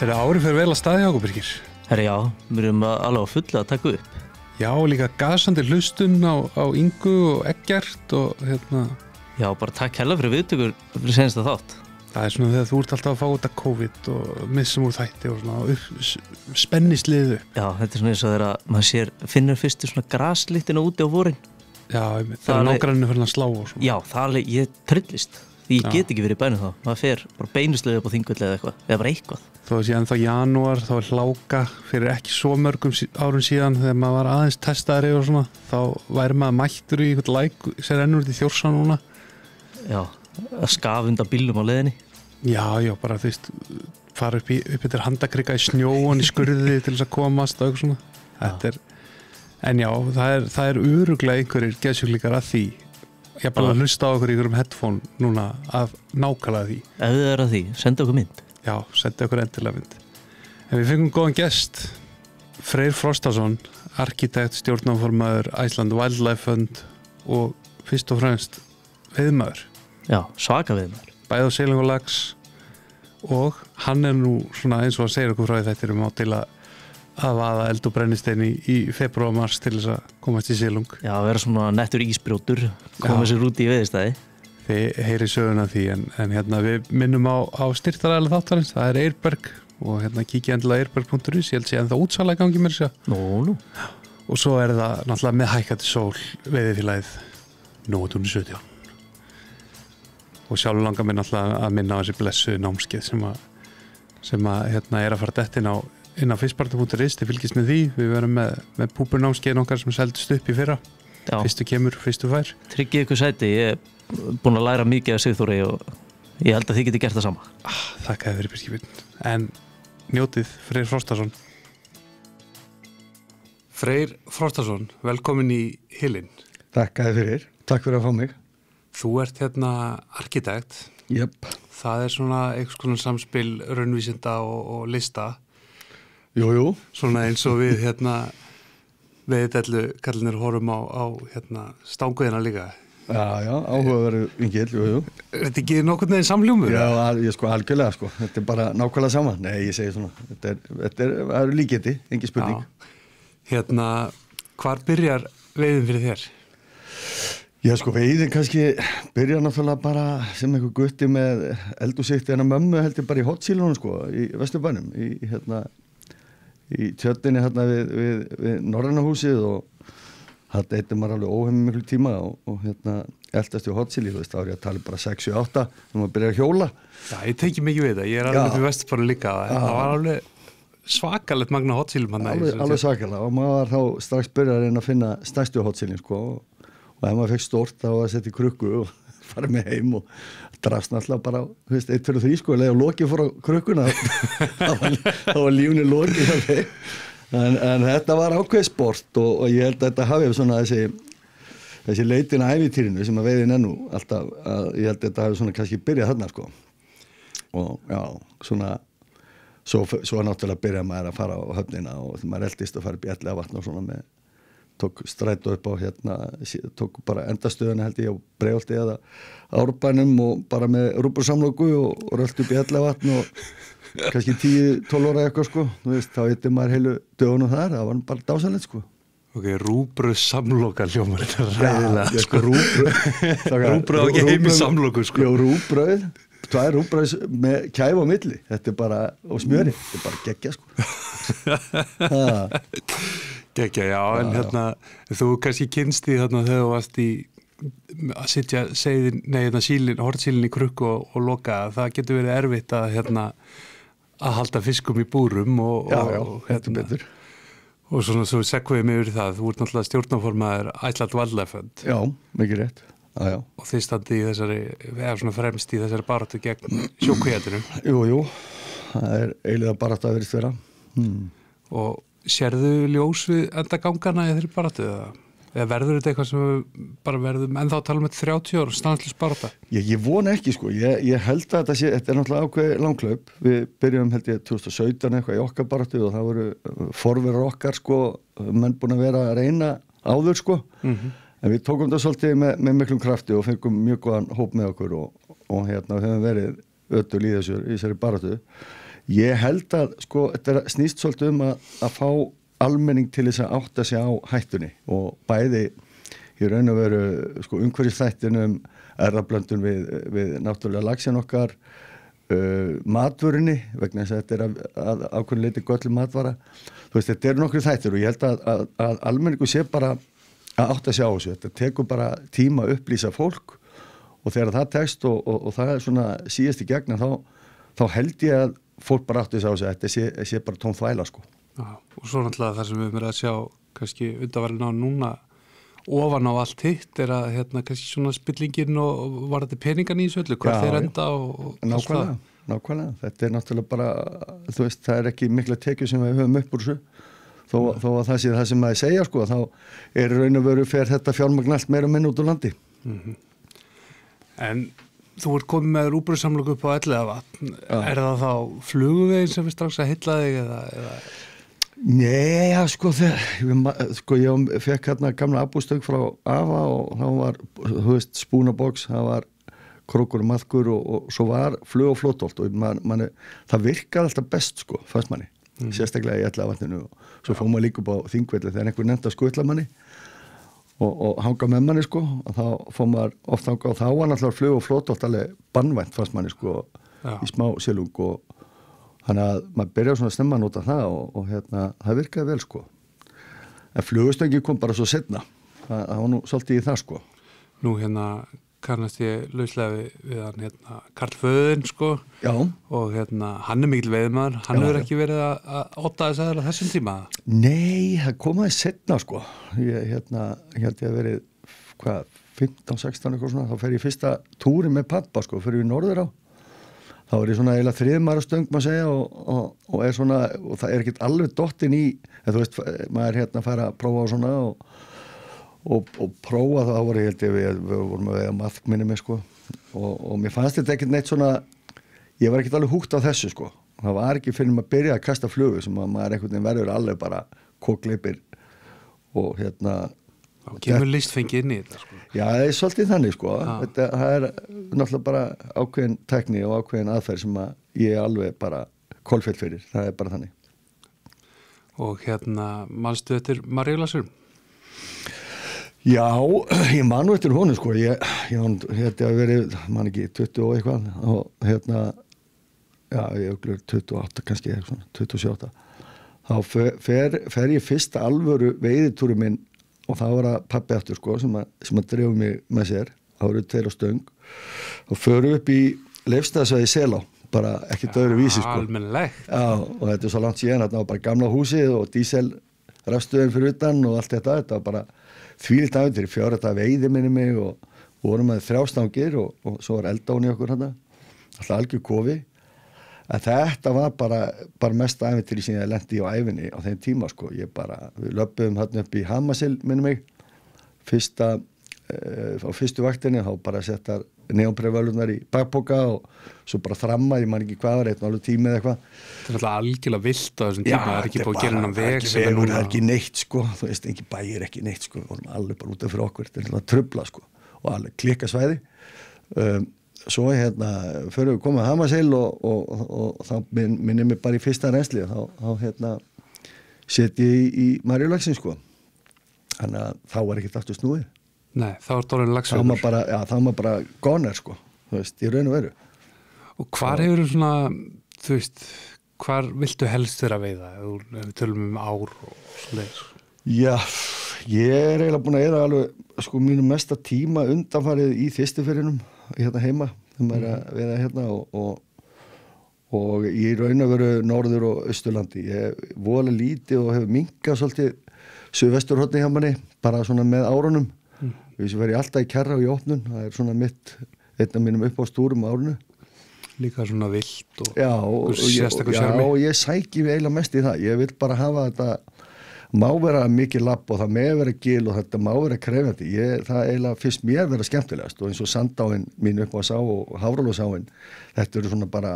Árið fer vel að staði hjá okkur, Birgir. Herra, já, við erum alveg á fullu að taka upp. Já, líka gasandi hlustun á Ingu og Eggert og Já, bara takk hella fyrir viðtökur fyrir senasta þátt. Það er svona þegar þú ert alltaf að fá út af COVID og missum úr þætti og svona spennisliðu. Já, þetta er svona eins og þegar maður finnur fyrstu svona graslyktina úti á vorin. Já, það er nágrannir fyrir að slá og svona. Já, það alveg, ég trillist. Því ég get ekki verið í bænum þá. Maður fer bara beinuslega upp á Þingvelli eða eitthvað, eða bara eitthvað. Þó að sé ennþá janúar, þá er hláka fyrir ekki svo mörgum árum síðan þegar maður var aðeins testaðri og svona, þá væri maður mættur í eitthvað læk sem rennur út í Þjórsá núna. Já, að skafunda bílum á leiðinni. Já, bara þú veist, fara upp eftir handakrika í snjóan í skurði til þess að komast og eitthvað svona. En já, það er örugglega einhverjir geðsjúklingar að því. Ég er bara að hlusta á okkur í einhverjum headphone núna af nákvæmlega því. Ef þið að því, senda okkur mynd. Já, senda okkur endilega mynd. En við fengum góðan gest, Freyr Frostason, arkitekt, stjórnarformaður, Iceland Wildlife Fund og fyrst og fremst veiðmaður. Já, svaka veiðmaður. Bæði á seiling og lax og hann er nú svona eins og að segja okkur frá þetta á til að vaða eld og brennistein í febrúar og mars til þess að komast í silung. Já, vera svona nettur ísbrjótur, koma sér út í veiðistæði. Þið heyri söguna því en við minnum á styrktaraðilega þáttarins, það er Eirberg og kíkja endilega eirberg.is, ég held sé ennþá útsala í gangi mér sér. Nú. Og svo er það náttúrulega með hækkandi sól veiðifélagið Nóatúni 17. Og sjálfur langar mér náttúrulega að minna á þessi blessu námskeið sem er að fara dett inn á fiskbarta.is, þið fylgist með því, við verum með púburnámskeiðin okkar sem seldist upp í fyrra. Já. Fyrstu kemur, fyrstu fær. Tryggið ykkur sæti, ég er búin að læra mikið af Sigþóri og ég held að þið geti gert það sama. Þakka þér fyrir Birgir. En njótið, Freyr Frostason. Freyr Frostason, velkomin í Hylinn. Þakka þér fyrir, takk fyrir að fá mig. Þú ert arkitekt. Jöp. Það er svona eitthvað samspil raunvísinda og lista. Jú. Svona eins og við veiðdellu kallinir horfum á stanguðina líka. Já, áhugaverður vingill, jú. Er þetta ekki nokkurn veginn samhljómur? Já, algjörlega, Þetta er bara nákvæmlega sama. Nei, ég segi svona. Þetta er líkindi, engin spurning. Já. Hvar byrjar veiðin fyrir þér? Já, veiðin kannski byrjar náttúrulega bara sem einhver gutti með eldúsikt en að mömmu heldur bara í Hotsílunum, í Vesturbænum, í tjörninni við Norrænahúsið og þetta eittir maður alveg óheimum miklu tíma og eldast í Hotsíli, þá er ég að tala bara 6-8 þegar maður byrjar að hjóla. Já, ég teki mikið við það, ég er alveg upp í Vesturbæru líka, það var alveg svakalegt magna Hotsílum hann. Alveg svakalega og maður var þá strax byrjar að reyna að finna stærstu Hotsílin og ef maður fekk stórt þá var að setja í krukku og fara með heim og drafst náttúrulega bara 1, 2, 3 leið og Loki fór á krukkuna þá var lífni Loki en þetta var ákveð sport og ég held að þetta hafi svona þessi leitin að ævintýrinu sem að veiðin ennú alltaf, ég held að þetta hafi svona kannski byrjað þarna og já, svona svo náttúrulega byrjað maður að fara á höfnina og þegar maður eldist að fara upp í Elliðavatn og svona með tók strætó upp á tók bara endastöðuna held ég á Breiðholti eða Árbænum og bara með rúbursamloku og rölti upp í Elliðavatn og kannski 10-12 ára eitthvað þá hittir maður heilu dögunum þar, það var bara dásanlegt Ok, rúbrauðsamloka hljómar þetta ræðilega rúbrauð á ekki heim í samloku Já, rúbrauð, það er rúbrauð með kæf á milli, þetta er bara og smjöri, þetta er bara geggja Gekkja, já, en þú kannski kynst því þegar þú varst að sitja hortsílinn í krukku og loka, það getur verið erfitt að halda fiskum í búrum og þetta betur. Og svona svo segveið mig yfir það, þú ert náttúrulega stjórnarformaður Iceland Wildlife Fund. Já, mikið rétt. Já. Og þið standi í eða svona fremst í þessari baráttu gegn sjókvíaðinu. Jú, það er eiginlega baráttu að verið vera. Og sérðu ljós við endagangana í þeirri baráttu eða verður þetta eitthvað sem við bara verðum ennþá að tala um 30 ára stanslaus barátta? Ég vona ekki ég held að þetta er náttúrulega ákveð langhlaup. Við byrjum held ég 2017 eitthvað í okkar baráttu og það voru forverar okkar menn búin að vera að reyna áður en við tókum þetta svolítið með miklum krafti og fengum mjög góðan hóp með okkur og höfum verið ötul í þessari baráttu. Ég held að sko, þetta snýst svolítið að fá almenning til þess að átta sig á hættunni og bæði í raun og veru sko, umhverfisþættinum, erfðablöndun við náttúrulega laxinn okkar, matvörunni vegna þess að þetta að ákveðin leiti göllu matvara. Þú veist, þetta nokkru þættir og ég held að almenningu sé bara að átta sig á þessu. Þetta tekur bara tíma að upplýsa fólk og þegar það tekst og það svona síðast í gegna þá held ég að fólk bara átti sig á þessu. Þetta sé bara tóm þvæla sko. Já, og svo náttúrulega það sem við verðum að sjá kannski undanvarinn á núna ofan á allt hitt að kannski svona spillingin og var þetta peningan í þessu öllu, hvað þeir enda og nákvæmlega, þetta náttúrulega bara, þú veist, það ekki mikla tekjur sem við höfum upp úr þessu þó að það sé það sem maður segja sko, þá raun og veru fer þetta fjármagn allt meira minn út úr landi. En þú ert komið með rúbrusamlöku upp á Elliðavatn, það þá flugvegin sem við strax að hylla þig eða? Nei, sko, ég fekk hérna gamla abbústöng frá afa og það var, þú veist, spúnaboks, það var krókur og maðkur og svo var flug og flótholt og það virkaði alltaf best, sko, fannst manni, sérstaklega í Elliðavatninu og svo fór maður líka upp á Þingvelli þegar einhver nefndi að skutla manni og hanga með manni, sko, og þá fór maður oft hanga og þá var náttúrulega flug og flótholt alveg bannvænt, fannst manni, sko, í smá silung og þannig að maður byrjaði svona að stemma að nota það og það virkaði vel sko. En flugustöngi kom bara svo setna. Það var nú svolítið í það sko. Nú kannast ég lauslega við hann Karl Föðin sko. Já. Og hann mikil veiðmaður. Hann hefur ekki verið að otta þess aðeins þessum tíma? Nei, það komaði setna sko. Ég held ég að verið 15-16 eitthvað svona. Þá fer ég fyrsta túri með pappa sko, fyrir við norður á. Þá ég svona eiginlega þriðmaðurstöng maður segja og svona, og það ekkert alveg dottinn í, þú veist, maður að fara að prófa svona og prófa þá var ég held ég við vorum að veiða maðk minni mig sko og mér fannst þetta ekkert neitt svona, ég var ekkert alveg húgt á þessu sko, það var ekki fyrir maður að byrja að kasta flugu sem að maður einhvern veginn verður alveg bara kókleipir og þá kemur listfengi inn í þetta sko. Já, það svolítið þannig sko. Það náttúrulega bara ákveðin tekni og ákveðin aðferð sem að ég alveg bara kolfell fyrir. Það bara þannig. Og manstu eftir Maríulasur? Já, ég manu eftir honum sko. Ég að verið, man ekki, 20 og eitthvað og já, ég auglur 28 kannski, eitthvað svona, 27. Þá fer ég fyrsta alvöru veiðitúri minn og það var að pappi aftur sko sem að drefu mig með sér, það voru 2 á stöng og förum upp í Leifsstaðsvæði Selá, bara ekkert öðru vísi sko. Almennilegt. Já, og þetta svo langt síðan, þetta var bara gamla húsið og díselrafstöðin fyrir utan og allt þetta var bara þvílíkt ævintýri, 4 daga veiði minni mig og vorum með 3 stangir og svo var eldán í okkur alltaf algjör kofi. Að þetta var bara mest ævintýri sem ég lenti á ævinni á þeim tíma sko. Við löbbuðum upp í Hamasil minni mig á fyrstu vaktinni þá bara settar neonprevölunar í bakpoka og svo bara þramma, ég man ekki hvað var, 1,5 tími eða eitthvað. Þetta alltaf algjörlega vilt á þessum tíma, það ekki búið að gera hennan veg sem núna. Það ekki neitt sko, þú veist, ekki bæir, ekki neitt sko, við vorum alveg bara út af fyrir okkur, þetta alltaf trubla sko og alveg klikka svæði. Svo fyrir við komið að Hamasil og þá minnir mig bara í fyrsta reynsli þá set ég í Maríulaxinn sko. Þannig að þá var ekkert aftur snúið. Nei, þá er dólinn laxveiður. Þá var bara goner sko, þú veist, í raun og veru. Og hvar hefur svona, þú veist, hvar viltu helst vera að veiða? Ef við tölum ár og svoleiðis. Já, ég eiginlega búin að eyða alveg sko mínu mesta tíma undanfarið í þystuferinum heima, þegar maður að veiða og í raun og veru norður og austurlandi. Ég voðalega lítið og hefur minkað svolítið suðvesturhorni hjá manni, bara svona með árunum. Við verðum alltaf í Kjarra og í Opnun, það er svona einn af mínum uppástúrum á árunu. Líka svona vilt og sérstakur sjarmi. Já, og ég sæki eiginlega mest í það. Ég vil bara hafa þetta, má vera mikið labb og það með vera gil og þetta má vera krefjandi. Það eiginlega fyrst mér vera skemmtilegast og eins og Sandáin mín upp á Sá og Hafralósáin, þetta eru svona bara,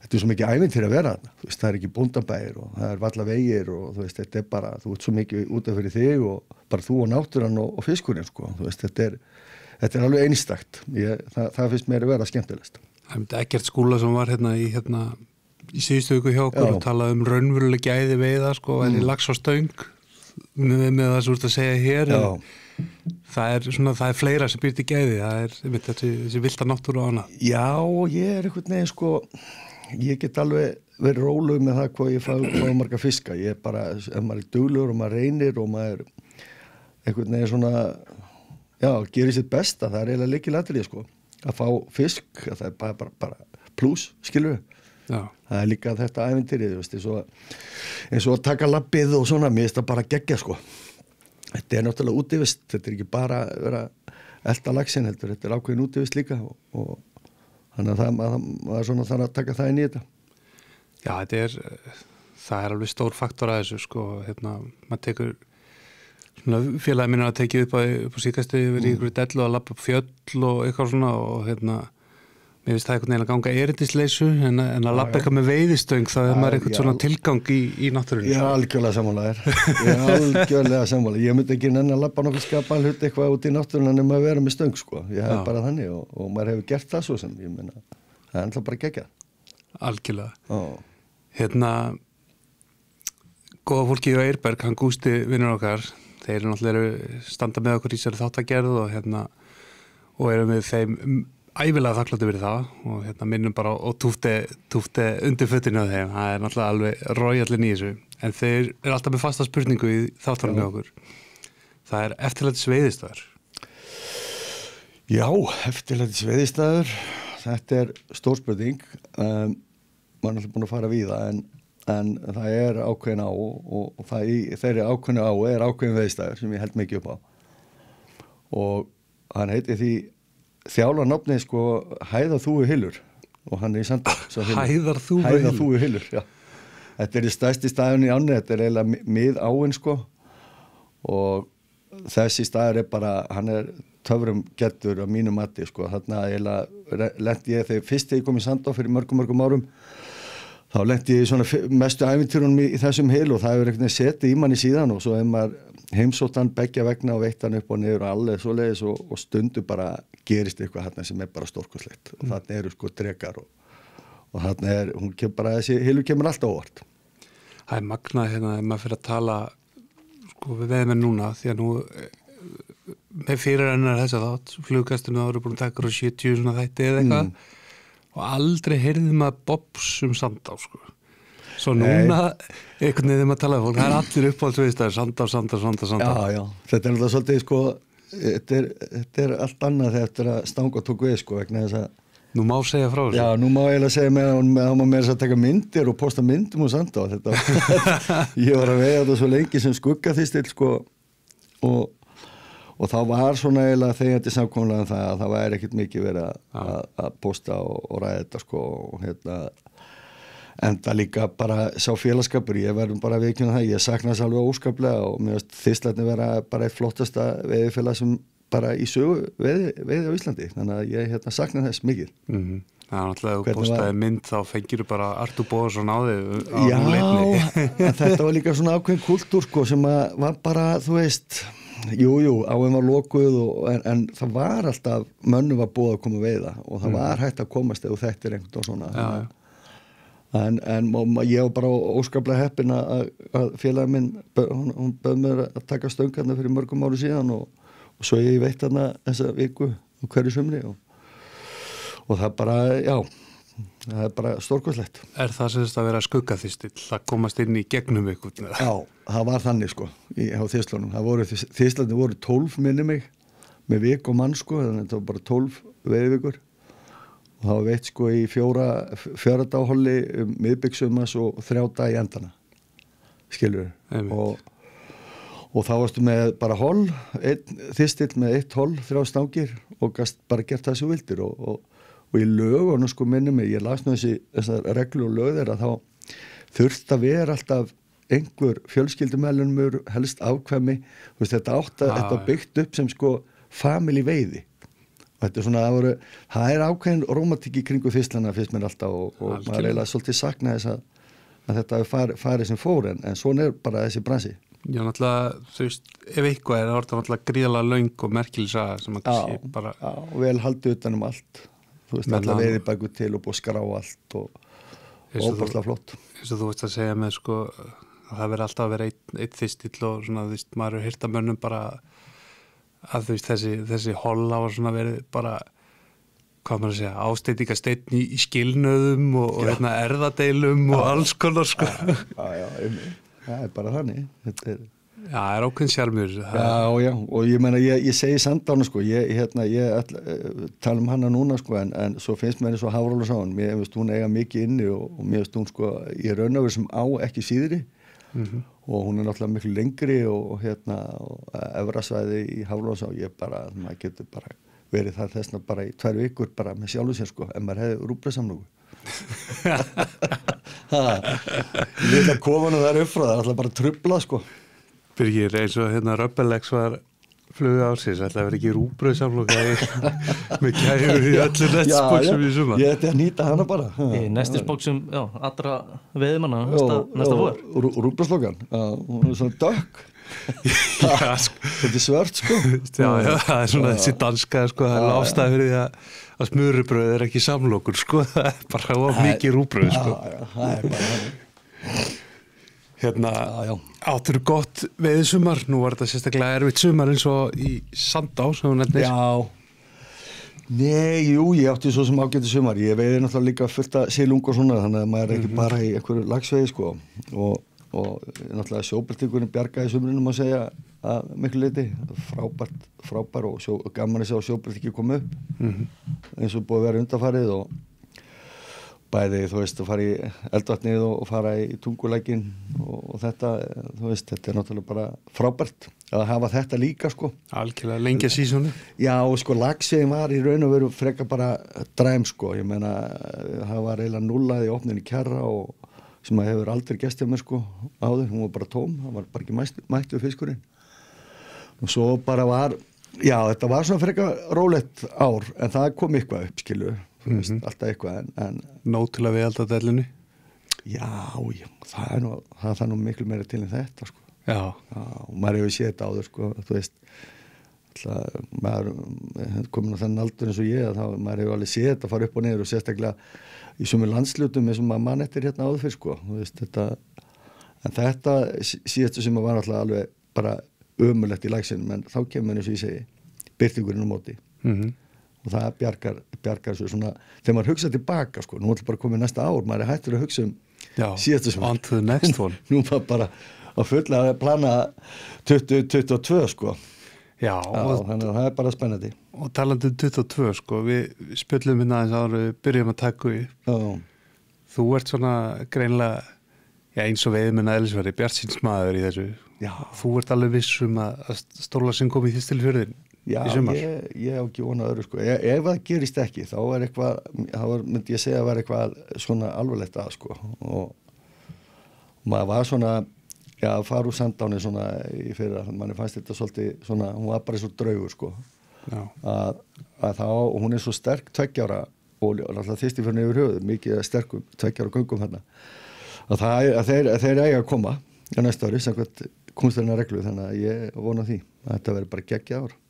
þetta er svo mikið ævintýri að vera þarna. Þú veist, það er ekki bóndabæir og það er valla vegir og þú veist, þetta er bara, þú ert svo mikið út af fyrir þig og bara þú og náttúran og fiskurinn sko. Þú veist, þetta er alveg einstakt. Það finnst mér að vera skemmtilegast. Það er Eggert Skúla sem var í í síðustu viku hjá okkur Já. og talaði raunveruleg gæði veiða sko, væri lax á stöng með það sem þú ert að segja hér Já. það er fleira sem býr til gæði, það er einmitt þessi vilda náttúru og annað. Já, ég einhvern veginn sko, ég get alveg verið rólegur með það hvað ég fá marga fiska. Ég bara, ef maður er duglegur og maður reynir og maður einhvern veginn svona, já, gerir sitt besta, það er eiginlega lykilatriði sko. Að fá fisk, það er bara plús, skilur við. Já. Það er líka þetta ævintýrið, eins og að taka labbið og svona, mér finnst það bara geggja sko. Þetta er náttúrulega útivist, þetta er ekki bara að vera elta laxinn heldur, þetta er ákveðin útivist líka og þannig að maður svona þarf að taka það inn í þetta. Já, það er alveg stór faktor að þessu sko, maður tekur svona félagi minna að tekið upp á síkastu yfir í ykkur dellu að labba upp fjöll og eitthvað svona og mér finnst það einhvern veginn að ganga erindisleysu en að labba eitthvað með veiðistöng þá er maður eitthvað svona tilgang í náttúrunni. Ég er algjörlega sammála þér. Ég myndi ekki nenni að labba nokkuð skapaðan hlut eitthvað út í náttúrunni nema að vera með stöng sko. Ég hef bara þannig og maður hefur gert það svo sem ég meina, það er alltaf bara geggjað. Algjörlega. Góða fólki á Eyrberg, hann Gústi vinnur okkar, þeir eru náttúrulega standa með okkur í sér þáttagerð og erum við þeim ævilega þakkláttur fyrir það og minnum bara og túfti undir fötinu á þeim, það er náttúrulega alveg rójallinn í þessu, en þeir eru alltaf með fasta spurningu í þáttunum með okkur. Það er eftirlætis veiðistæður. Já, eftirlætis veiðistæður, þetta er stór spurning, maður er alltaf búin að fara við það en það er ákveðin á og það í þeirri ákveðinu á er ákveðin veiðistæður sem ég held mikið upp á og hann heiti því þjála nafni sko Hæðarþúfu hylur og hann er í Sandá. Hæðarþúfu hylur, já. Þetta er í stærsti staðun í ánni, þetta er eiginlega mið áinn sko og þessi staður er bara, hann er töfrum gettur á mínu mati sko. Þarna eiginlega lendi ég þegar fyrst ég kom í Sandá fyrir mörgum árum þá lendi ég í svona mestu ævintýrunum í þessum hyl og það hefur einhvern veginn setið í manni síðan og svo ef maður heimsótt hann beggja vegna og veitt hann upp og niður og alveg svoleiðis og stundu bara gerist eitthvað þarna sem er bara stórkostlegt og þarna eru sko drekar og þarna hún kemur bara, þessi hylu kemur alltaf óvart. Það er magnað ef maður fyrir að tala sko við veðmenn núna því að nú með fyrir ennar þess að þátt flugkastinu þá eru búin að taka 70 svona þætti eða eitthvað og aldrei heyrði maður Bobs Sandá sko. Svo núna einhvern veginn þegar maður talaði fólk, það er allir uppáhaldsveiðistæður, Sandá. Já, þetta er alltaf svolítið sko, þetta er allt annað þegar þetta er að stanga tók við sko vegna þess að Nú má segja frá þessu. Já, nú má eiginlega segja með þess að taka myndir og posta myndum og Sandá. Ég var að veiða þetta svo lengi sem skuggaþýstill sko og þá var svona eiginlega þegar þetta samkomlega það að það væri ekkert mikið verið að posta og ræða þetta sko og enda líka bara sá félagskapur, ég verðum bara að viðkynna það, ég sakna þess alveg óskaplega og mér finnst Þislarnir vera bara eitt flottasta veiðifélag sem bara í sögu veiði á Íslandi, þannig að ég sakna þess mikið. Það er náttúrulega að þú postaði mynd þá fengir þú bara Artur Bóðarsson á þig á leitni. Já, en þetta var líka svona ákveðin kultúr sko sem var bara, þú veist, jú, áin var lokuð en það var alltaf, mönnum var búið að koma að veiða og það var hægt að komast ef þetta er einhvern og svona. Já. En ég var bara óskaplega heppin að félagin minn, hún bauð mér að taka stöngarna fyrir mörgum áru síðan og svo ég veitt hana þessa viku hverju sumri og það bara, já, það er bara stórkostlegt. Er það sem þetta að vera skuggaþýstill, að komast inn í gegnum ykkur? Já, það var þannig sko, á Þislarnum. Þislarnir voru 12 minni mig, með vik og mann sko, þannig að þetta var bara 12 veiðvikur. Og það var veitt sko í 4 dagholli miðbyggsummas og 3 daga í endana, skilur og þá varstu með bara holl, þistill með 1 holl, 3 stangir og gast bara gert það sem vildir og í lögunum sko minnum mig, ég las nú þessar reglu og lög þeirra, þá þurft að vera alltaf einhver fjölskyldumælunumur, helst afkvæmi, þetta byggt upp sem sko family veiði. Þetta er svona, það er ákveðin rómatík í kringu Þislarna fyrst mér alltaf og maður eiginlega svolítið sakna þess að þetta hefur farið sem fór en svona er bara þessi bransi. Já, náttúrulega, þú veist, ef eitthvað er það náttúrulega gríðalega löng og merkileg saga sem að kannski bara... Já, og vel haldið utan allt. Þú veist, alla veiðibækur til og búið skrá allt og óbærslega flott. Eins og þú veist að segja með sko að það verður alltaf að vera einn þistill og svona, þú veist, maður er heyrt af mönnum bara að þú veist, þessi holla var svona verið bara, hvað maður að segja, ásteytingasteinn í skilnöðum og hérna erðadeilum og alls konar sko. Já, það er bara þannig. Þetta er... Já, það er ákveðin sjálfur. Já, og ég meina, ég segi Sandána sko, ég tala um hana núna sko, en svo finnst mér eins og Hafrún sáin, mér finnst hún eiga mikið inni og mér finnst hún sko, ég raun og verið sem á ekki síðri og hún er náttúrulega miklu lengri og og efrasvæði í Hafrún sá, maður getur bara verið það þessna bara í 2 vikur bara með sjálfu sér sko, ef maður hefði rúblesamlögu. Lilla kofanu þar upp frá það, alltaf bara trubla sko. Birgir, eins og hérna Röbbelex var flugu ársins, ætla að vera ekki rúbrauðsamloka með kæru í öllu netsbóksum í sumar. Ég ætti að nýta hana bara. Í nestisbóksum, allra veiðmanna næsta vor. Rúbrauðslokan, hún er svona dökk. Þetta er svört sko. Já, það er svona þessi danska sko, það er ástæð fyrir því að smurrubrauð er ekki samlokur sko, það er bara of mikið rúbrauð sko. Já, það er bara þannig. Hérna, áttur gott veiðsumar, nú var þetta sérstaklega erfitt sumar eins og í Sandá sem hún nefnir. Já, ég átti svo sem ágæti sumar, ég veiði náttúrulega líka fullt af silung og svona, þannig að maður er ekki bara í einhverju lagsveiði sko og náttúrulega sjóbeltingurinn bjargaði sumrinu má segja að miklu leyti, frábær og gaman að sjá sjóbeltingi koma upp eins og búið að vera undanfarið og bæði, þú veist, að fara í eldvatnið og fara í tungulækin og þetta, þú veist, þetta er náttúrulega bara frábært að hafa þetta líka, sko. Algjörlega lengja sísónu. Já, og sko, lagsveiðin var í raun og veru frekar bara dræm, sko. Ég meina, það var eiginlega nullað í opninni Kjarra og sem að hefur aldrei gest hjá mér, sko, áður. Hún var bara tóm, það var bara ekki mættur fiskurinn. Og svo bara var, já, þetta var svona frekar rólegt ár, en það kom eitthvað upp, skilu. Alltaf eitthvað en nóg til að við alltaf dellinu. Já, það er nú miklu meira til en þetta sko. Já, og maður hefur séð þetta áður sko, þú veist maður komin á þennan aldur eins og ég þá maður hefur alveg séð þetta fara upp og niður og sérstaklega í sumir landslutum eins og maður mann eftir hérna áður fyrr sko, þú veist þetta en þetta síðastu sem var alltaf alveg bara ömurlegt í lagsinum en þá kemur eins og ég segi birtingurinn á móti og það bjargar svo svona þegar maður hugsa tilbaka sko, nú er bara komið næsta ár maður er hættur að hugsa síðastu sem on to the next one. Nú var bara að fulla að plana 2022 sko. Já, þannig að það er bara spennandi. Og talandi 22 sko, við spjöllum hérna aðeins áður við byrjum að taka í. Þú ert svona greinilega eins og veiðmenn eðlisverði bjartsýnsmaður í þessu. Já. Þú ert alveg viss að stóla sem kom í Þistilfjörðin. Já, ég á ekki vona öðru sko. Ef það gerist ekki, þá er eitthvað, myndi ég segja að vera eitthvað svona alvarlegt að sko. Og maður var svona, að fara úr Sandáni svona í fyrra, manni fannst þetta svolítið svona, hún var bara svo draugur sko. Já. Að þá, og hún er svo sterk 2 ára og alltaf Þistilfjörðin yfir höfuð, mikið sterkum 2 ára göngum þarna. Að þeir eiga að koma á næsta ári, samkvæmt kúnstarinnar reglu, þannig að ég vona því að þetta veri bara geggjað ár.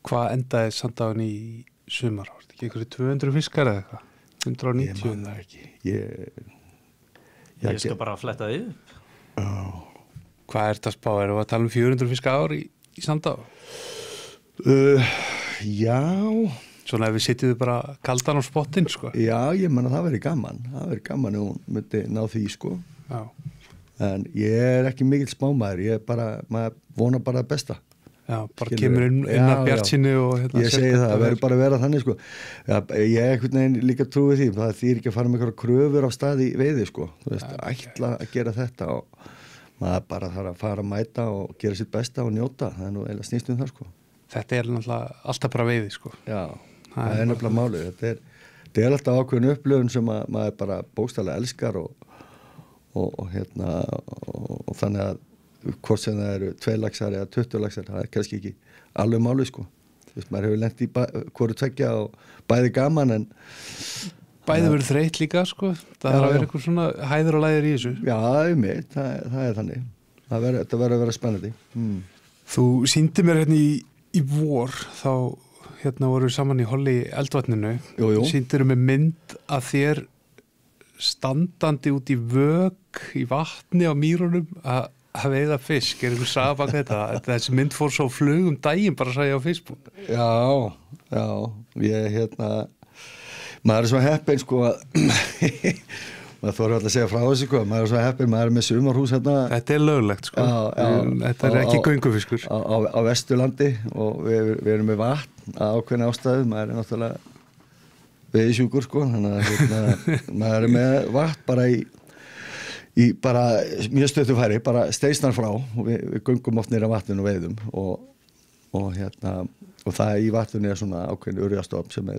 Hvað endaði Sandáin í sumar? Var þetta ekki einhverju 200 fiskar eða eitthvað? 190? Ég man það ekki. Ég skal bara fletta því. Hvað er þetta að spá? Erum við að tala um 400 fiskar ár í Sandá? Já. Svona ef við sitjum bara kaldan á spottinn, sko? Já, ég man að það veri gaman. Það veri gaman ef hún myndi ná því, sko. Já. En ég er ekki mikill spámaður. Maður vona bara það besta. Já, bara kemur inn að bjartsýni og hérna, ég segi það verður bara að vera þannig sko. Ég einhvern veginn líka trúi því það þýr ekki að fara með einhverja kröfur á stað í veiði sko, þú veist, ætla að gera þetta og maður bara þarf að fara að mæta og gera sitt besta og njóta, það er nú eiginlega snýst það sko. Þetta er náttúrulega alltaf bara veiði sko. Já, það er náttúrulega málið, þetta er alltaf ákveðin upplifun sem maður bara bókstaflega elskar og þannig að hvort sem það eru 2 laxar eða 20 laxar, það er kannski ekki alveg málið sko. Þú veist, maður hefur lent í hvoru 2 og bæði gaman en bæði verður þreytt líka sko. Það er að vera eitthvað svona hæður og læðir í þessu. Já, það er þannig. Þetta verður að vera spennandi. Þú sýndi mér hérna í vor, þá hérna voru við saman í Holli Eldvatninu. Sýndirðu með mynd að þér standandi út í vök í vatni á mýrunum að veiða fisk, einhver saga bak þetta þessi mynd fór svo flugum daginn bara sagði ég á Facebook. Já, ég maður svo heppinn sko maður þorði alltaf að segja frá þessu sko, maður svo heppinn, maður með sumarhús Þetta löglegt sko, þetta ekki göngufiskur. Á Vesturlandi og við erum með vatn á ákveðna ástæðu, maður náttúrulega veiðisjúkur sko, þannig að maður með vatn bara í bara mjög stöttu færi, bara steisnar frá og við göngum oft niður á vatninu og veiðum og það í vatninu svona ákveðin urriðastofn sem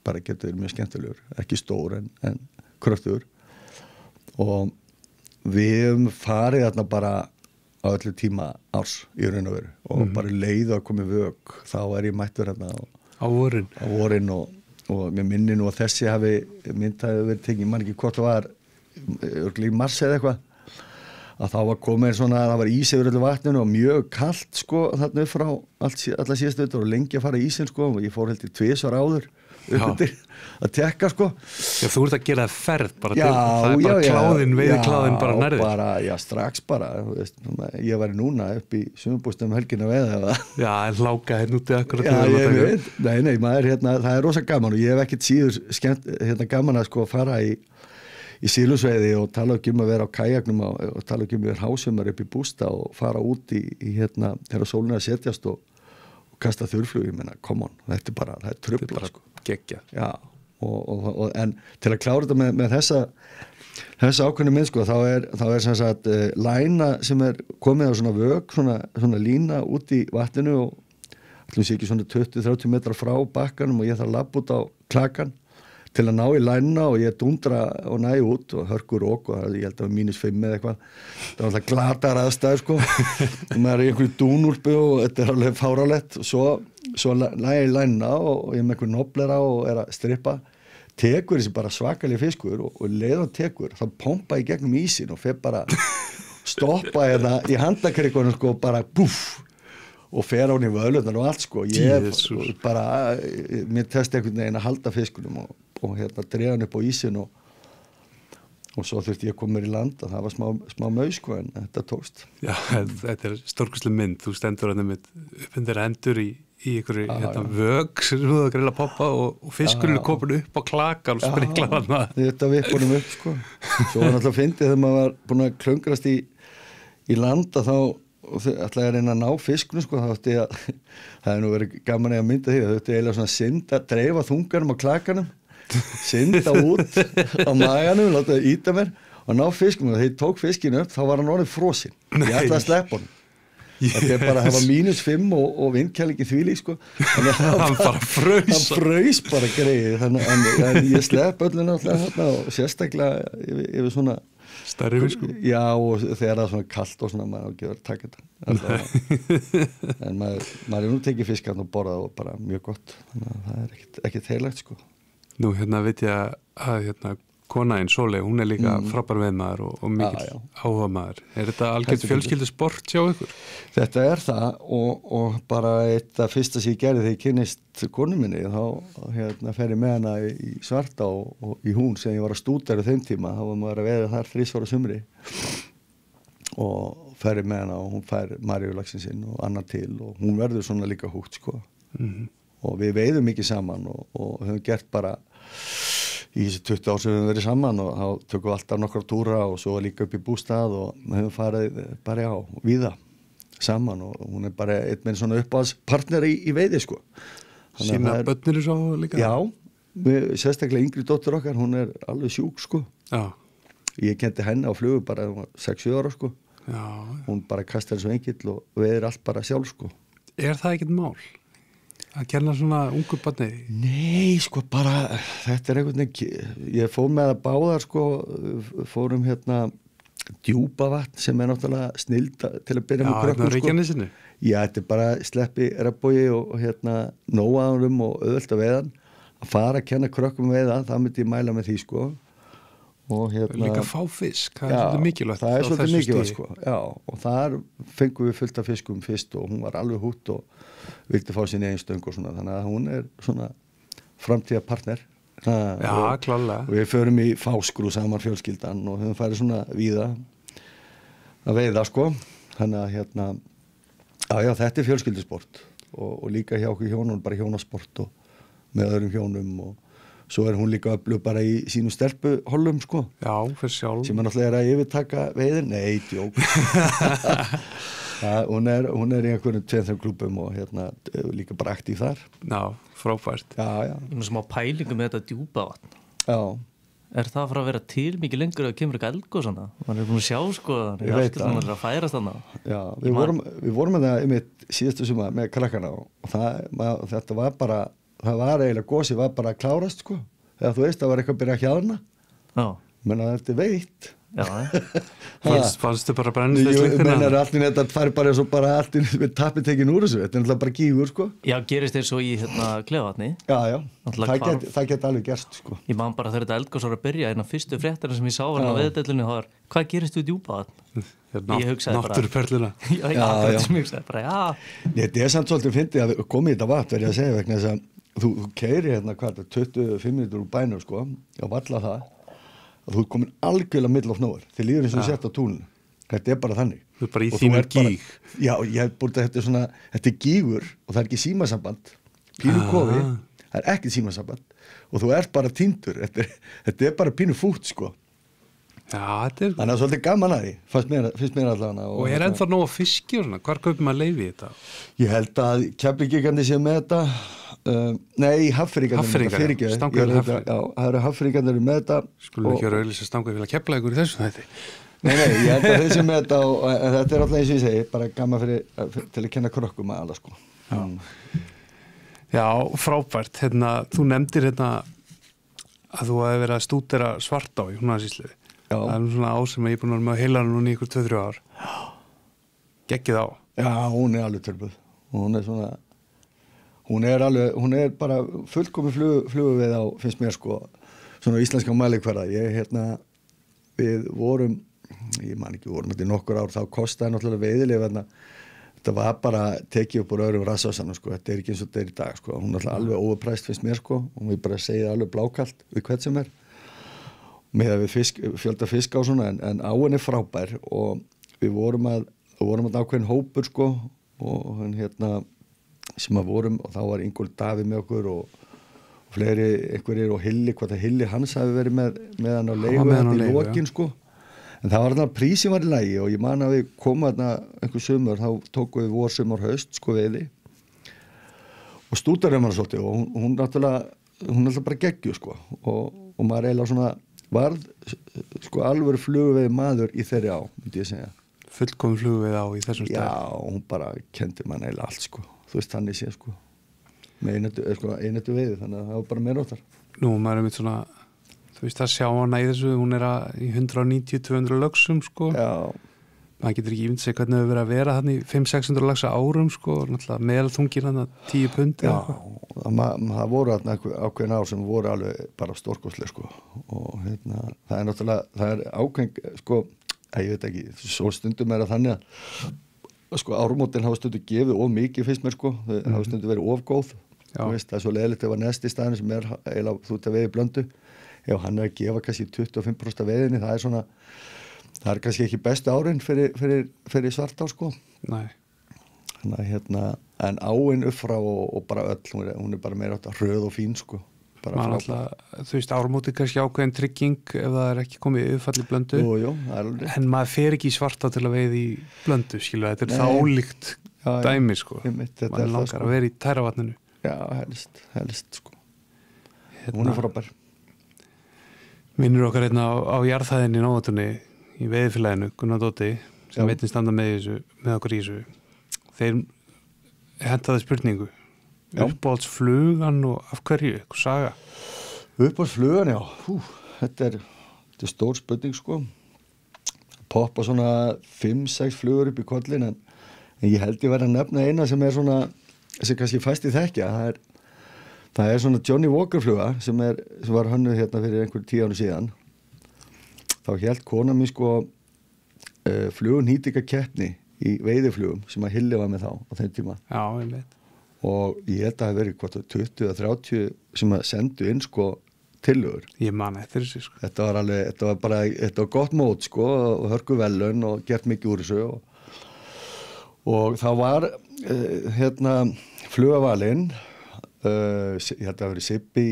bara getur mjög skemmtilegur, ekki stór en kröftugur og við höfum farið þarna bara á öllu tíma árs í raun og veru og bara leið að koma í vök, þá ég mættur hérna á vorin og mér minni nú að þessi hafi verið tekið, man ekki hvort það var í mars eða eitthvað að þá var komið svona, það var ís yfir öllu vatninu og mjög kalt sko þarna upp frá alla síðastu og lengi að fara í ísinn sko og ég fór heldur 2 ára áður upp undir að tekka sko. Já, þú ert að gera ferð bara til, það bara kláðin, veiðikláðin bara nærðir. Já, bara, strax bara, veist, ég var núna upp í sumarbústum helgina veiða. Já, en láka úti akkurat. Já, ég veit, nei, maður það rosa gaman og ég hef ekkert síður gaman að sko fara í sílusveiði og tala ekki að vera á kajaknum og tala ekki að vera hásumar upp í bústa og fara út í þegar sólinu að setjast og kasta þurrflug, ég meina, come on, þetta bara, það trufla sko. Geggjað. Já, en til að klára þetta með þessa ákveðnu mynd sko, þá sem sagt læna sem komið á svona vök, svona lína út í vatninu og ætlum sé ekki svona 20-30 metrar frá bakkanum og ég þarf að labba út á klakan til að ná í lænuna og ég dundra og næ út og hörkur rók og ég held að -5 eða eitthvað. Það var alltaf glatar aðstæður sko og maður í einhverju dúnúlpu og þetta alveg fárálegt og svo næ ég í lænuna og ég með einhver noblera og að strippa tekur þessi bara svakalega fiskur og leiðan tekur, þá pompa ég gegnum ísin og fer bara stoppa í handakrikunum sko bara búff og fer á henni vöðlunar og allt sko ég bara, mér testi einhvern veginn að halda fiskunum og drefa hann upp á ísin og svo þurfti ég að koma mér í land og það var smá maus sko en þetta tókst. Já, þetta stórkostleg mynd, þú stendur hann með uppindir hendur í einhverju vög sem þú það greila poppa og fiskurinn komin upp á klakan og sprikla hann. Þetta vippunum upp sko. Svo var náttúrulega fyndið þegar maður var búin að klöngrast í landa þá ætlaði að reyna að ná fiskunum sko, þá ætti ég að það hefði nú verið gaman að mynda því það ætti eiginlega svona dreifa þunganum á klakanum synda út á maganum, láta það íta mér og ná fiskunum og þegar ég tók fiskinu upp þá var hann orðið frosinn, ég ætlaði að sleppa hann þetta bara, það var -5 og vindkælingi þvílík sko hann bara fraus hann fraus bara greið en ég slepp öllu náttúrulega þarna og sérstaklega yfir svona stærri fisku. Já, og þegar það er svona kalt og svona maður ekki verið að taka þetta en maður nú tekið fisk og borðað og bara mjög gott þannig að það er ekkert heilagt sko. Nú veit ég að kona einn Sóley, hún líka frábær veiðmaður og mikill áhugamaður. Er þetta algjört fjölskyldusport hjá ykkur? Þetta það og bara eitt af fyrsta sem ég gerði þegar ég kynnist konu minni þá fer ég með hana í Svartá og í hún sem ég var að stúdera þeim tíma, þá var maður að veiða þar 3 ára sumri og fer ég með hana og hún fær Maríulaxinn sinn og annar til og hún verður svona líka húgt sko og við veiðum mikið saman og höfum gert bara í þessi 20 ár sem við höfum verið saman og þá tökum við alltaf nokkra túra og svo líka upp í bústað og við höfum farið bara víða saman og hún bara einn með svona uppáhaldspartner í veiði sko. Sína börnir svo líka? Já, sérstaklega yngri dóttir okkar, hún alveg sjúk sko. Já. Ég kendi henni á flugu bara 6-7 ára sko. Já. Hún bara kastar svo engill og veiðir allt bara sjálf sko. Er það ekkert mál? Að kenna svona ungu barni? Nei, sko bara, þetta einhvern veginn, ég fór með að báðar sko, fórum Djúpavatn sem náttúrulega snilda til að byrja með krökkum sko. Já, Reykjanesinu? Já, þetta bara sleppi regnbogi og nóaðurum og auðvelt að veiðan, að fara að kenna krökkum veiða, það myndi ég mæla með því sko. Og líka fá fisk, það svolítið mikilvægt. Það svolítið mikilvægt sko, já, og þar fengum við fullt af fiskum fyrst og hún var alveg hútt og vildi fá sinni einn stöng og svona, þannig að hún svona framtíðarpartner Já, klálega. Og við förum í Fáskrú saman fjölskyldan og höfum farið svona víða að veiða sko. Þannig að já, þetta er fjölskyldusport og líka hjá okkur hjónum, bara hjónasport og með öðrum hjónum og svo er hún líka öflug bara í sínum stelpuhollum sko. Já, fyrir sjálf. Sem náttúrulega að yfirtaka veiðin. Nei, djók. Hún er í einhverjum 2-3 klúbum og líka bara aktív þar. Já, frábært. Já. Ég með smá pælingu með þetta djúpa vatn. Já. Er það frá að vera til mikið lengur að kemur ekki eldgos hana? Man er búin að sjá sko, ég veit það. Man er að færast hana. Já, við vorum með það einmitt síðastu sumar með krakkana og þetta var bara, það var eiginlega gósið var bara að klárast sko. Þegar þú veist, það var eitthvað að byrja að hjáðna. Já. Menna þetta er veitt. Já. Fannstu bara brennslist lyktina? Menna allir þetta fær bara eins og bara allir með tappi tekin úr þessu. Þetta er náttúrulega bara gígur sko. Já, gerist þeir svo í Klefavatni. Já. Það get alveg gerst sko. Ég man bara þegar þetta eldgos var að byrja eina fyrstu fréttina sem ég sá á veðdeildinni var hvað gerist við djúpa vatn? Ég hugsaði bara náttúruperluna. Já, sem ég hugsaði bara, Þetta er samt svolítið fyndið að koma í þetta vatn verið að segja vegna þess að þú keyrir 25 minútur úr bænum sko og valla það að þú er komin algjörlega middle of nowhere. Þið líður eins og þú sett á túninu. Þetta er bara þannig. Þú er bara í þínu gíg. Já, ég hef búin að þetta er gígur og það er ekki símasamband. Pínu kofi, það er ekki símasamband og þú ert bara týndur. Þetta er bara pínu fút sko. Já, þetta er... Þannig að svolítið gaman að því, finnst mér allavega. Og er ennþá nóg að fiski og svona? Hvar kaupir maður leyfi í þetta? Ég held að Keflvíkingandi sé með þetta. Nei, Hafnfirðingarnir. Stangaveiðar Hafnfirðingar. Já, það eru Hafnfirðingarnir með þetta. Skulum ekki vera auðvitað Stangaveiðar Keflavíkur í þessu þætti. Nei, ég held að þeir sem með þetta og þetta er alltaf eins og ég segi, bara gaman til að kenna krökkum að alla sko. Já, frábært. Þú nefndir að þú hefði verið að stúdera Svartá í Húnavatnssýslu. Já. Það er svona á sem ég er búin að vera með heilanum núna í ykkur 2-3 ár. Geggið á. Já, hún er alveg törbuð. Hún er svona, hún er bara fullkomin fluguveiði á, finnst mér sko, svona íslenska mælikvarða. Við vorum, ég man ekki, vorum þetta í nokkur ár, þá kostaði náttúrulega veiðileg þetta var bara tekið upp úr öðrum rassásana sko, þetta er ekki eins og þetta er í dag sko, hún er alltaf alveg overpriced finnst mér sko, og við bara segja alveg blákalt við hvert sem er, með að við fjölda fisk á svona, en áin er frábær og við vorum að ákveðin hópur sko, og sem að vorum, og þá var Ingólfur Davíð með okkur og fleiri einhverjir og Hilli, hvað það Hilli hans hafi verið með hann á leigu í lokin sko. En það var þarna prísi var í lagi og ég man að við komum þarna einhver sumar, þá tókum við vor, sumar, haust sko veiði og stúdarum hana svolítið og hún náttúrulega bara geggju sko og maður eiginlega svona varð sko alvöru flugveiði maður í þeirri á, myndi ég segja. Fullkomin flugveiði á í þessum stað. Já, hún bara kendi mann eiginlega allt sko, þú veist þannig sé sko, með einættu veiði, þannig að það var bara meira áttar. Nú, maður er mitt svona, þú veist að sjá hana í þessu, hún er í 190-200 lögsum sko. Já. Maður getur ekki ímynd sig hvernig við verið að vera þannig 500-600 lögsa árum sko, náttúrulega meðalþungir hann að 10 pund. Já, það voru ákveðin ár sem voru alveg bara stórkostleg sko og það er náttúrulega, það er ákveðin sko, ég veit ekki, svo stundum er að þannig að sko ármótin hafa stundum gefið of mikið fyrst mér sko, þau hafa stundum verið of góð. Þú veist, það er svo leiðilegt ef að næsti staðinu sem er eiginlega þú ert að veiði blöndu, ef hann er að gefa kannski 25% af veiðinni, það er kannski ekki bestu árin fyrir Svartá sko. Nei. Þannig að en áin upp frá og bara öll, hún er bara meira átt að röð og fín sko. Alltaf, þú veist, ármóti kannski ákveðin trygging ef það er ekki komið yfirfall í blöndu. Jú, það er alveg. En maður fer ekki í Svartá til að veiði í blöndu, skilur, þetta er það ólíkt dæmi sko. Maður langar að vera í Tæravatninu. Já, helst sko. Hún er frábær. Minnur okkar á jarðhæðinni í Nóatunni í veiðifélaginu, Gunnar Dóti sem veitin standa með okkur í þessu. Þeir hentaði spurningu. Uppáhaldsflugan og af hverju, eitthvað saga? Uppáhaldsflugan, já. Þetta er stór spurning sko. Poppa svona 5-6 flugur upp í kollin en ég held ég verið að nefna eina sem er svona, sem kannski fæst í þekkja. Það er svona Johnny Walker fluga sem var hönnuð fyrir einhver 10 árum síðan. Þá hélt kona mín sko flugunýtingakeppni í veiðiflugum sem að Hilli var með þá á þeim tíma. Já, ég veit. Og ég held að það hafi verið 20-30 sem að sendu inn sko tillögur. Ég man eftir þessu sko. Þetta var gott mót sko og hörku velun og gert mikið úr þessu og það var flugavalinn ég held að það verið Sibbi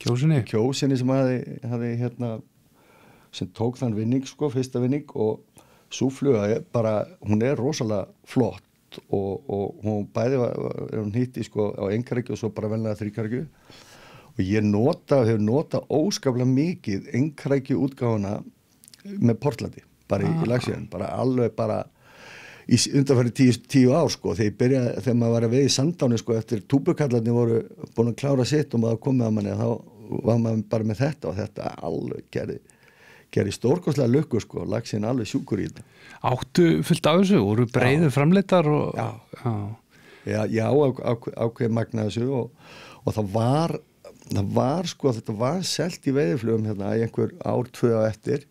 Kjósinni sem hafði sem tók þann vinning sko, fyrsta vinning og sú fluga hún rosalega flott og hún bæði hún hitti sko á einkarekju og svo bara venlega þríkarekju og ég hef notað óskaplega mikið einkarekju útgáfuna með Portlandi, bara í lagsíðan, alveg í undanfæri 10 ár sko, þegar maður var að veið í Sandáni sko, eftir túbukallarnir voru búin að klára sitt og maður komið að manni, þá var maður bara með þetta og þetta alveg gerði stórkostlega lukku sko, lagsíðan alveg sjúkur í þetta. Áttu fullt af þessu, voru breiðu framleitar og... Já, ákveð magna þessu og það var sko, þetta var selt í veiðiflugum í einhver ár, 2 á eftir.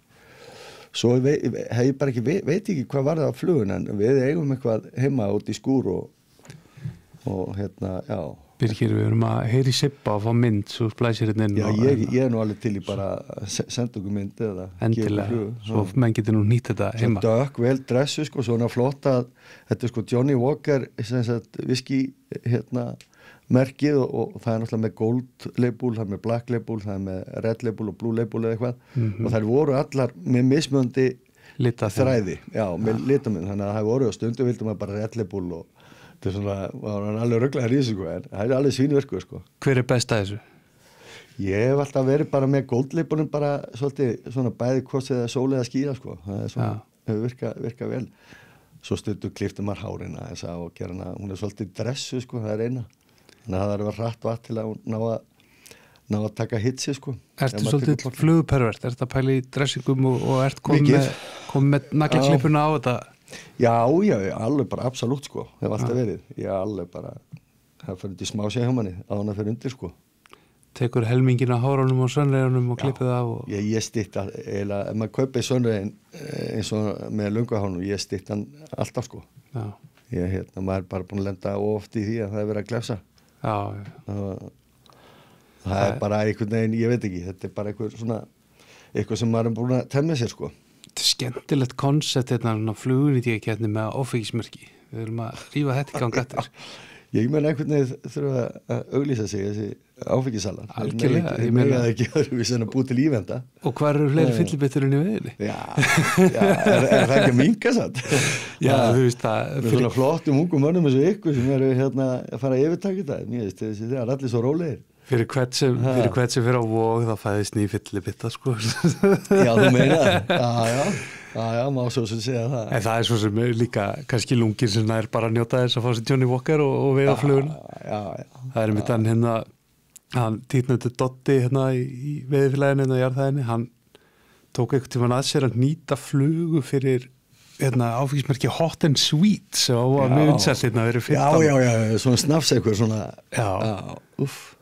Svo hef ég bara veit ekki hvað var það á flugun en við eigum eitthvað heima út í skúr og já. Birgir, við erum að heyri Sibba og fá mynd svo splæsir hérna inn. Já, ég nú alveg til í bara senda okkur mynd eða endilega, svo menn getur nú nýtt þetta heima. Svo dökk, vel dressu sko, svona flott að þetta sko Johnny Walker whisky merkið og það náttúrulega með gold label, það með black label, það með red label og blue label eða eitthvað og þær voru allar með mismöndi þræði, já, með litamund þannig að það voru og stundu vildum að bara red label og þetta svona, var hann alveg rugglaður í þessu sko, en það alveg svínverku sko. Hver best að þessu? Ég hef alltaf verið bara með gold labelum bara svolítið svona bæði hvort eða sól eða skýra sko, það svona, hefur virkað vel. Svo stundu klifti maður hárina þess að og gera hana, hún svolítið dressu sko, það eina. Þannig að það var hratt vatn til að ná að taka hitsi sko. Ertu svolítið flugpervert? Ertu að pæla í dressingum og ert komið með naglaklippuna á þetta? Já, alveg bara absolutt sko, hef alltaf verið. Ég alveg bara, það fyrir til smá segjumanni á hana fyrir undir sko. Tekur helmingin á hárunum og sönreigunum og klippið af? Ég stytta, eiginlega, ef maður kaupið sönreigun eins og með lungahánum, ég stytta hann alltaf sko. Já. Maður er bara búin að lenda oft í því að það er verið að glefsa. Já. Það er bara einhvern veginn, ég veit ekki, þetta er bara eitthvað sem maður er búin að temja sér sko. Þetta er skemmtilegt koncept hérna flugunýtíkakeppni með áfengismerki. Við erum að rífa þetta í gang eftir. Ég meina einhvern veginn þurfa að auglýsa sig þessi áfengisalar. Algjörlega. Ég meina það ekki öðruvísi en að búið til ívenda. Og hvað eru fleiri fyllibitturinn í veðinni? Já, er það ekki að minka satt? Já, þú veist það. Með svona flottum ungum mönnum eins og ykkur sem eru að fara að yfirtaka þetta. Mér veist þessi, það er allir svo rólegir. Fyrir hvert sem fyrir á Vog þá fæðist ný fyllibitta sko. Já, þú meina það. Já, má svo sem segja það. En það er svo sem líka kannski lungir sem er bara að njóta þess að fá sér Johnny Walker og veiða fluguna. Já. Það er mitt hann títnandi Dotti í veiðifélaginu í jarðhæðinni, hann tók einhvern tímann að sér að nýta flugu fyrir áfengismerki Hot and Sweet sem var mjög vinsælt verið 15. Já, svona snafs eitthvað svona. Já,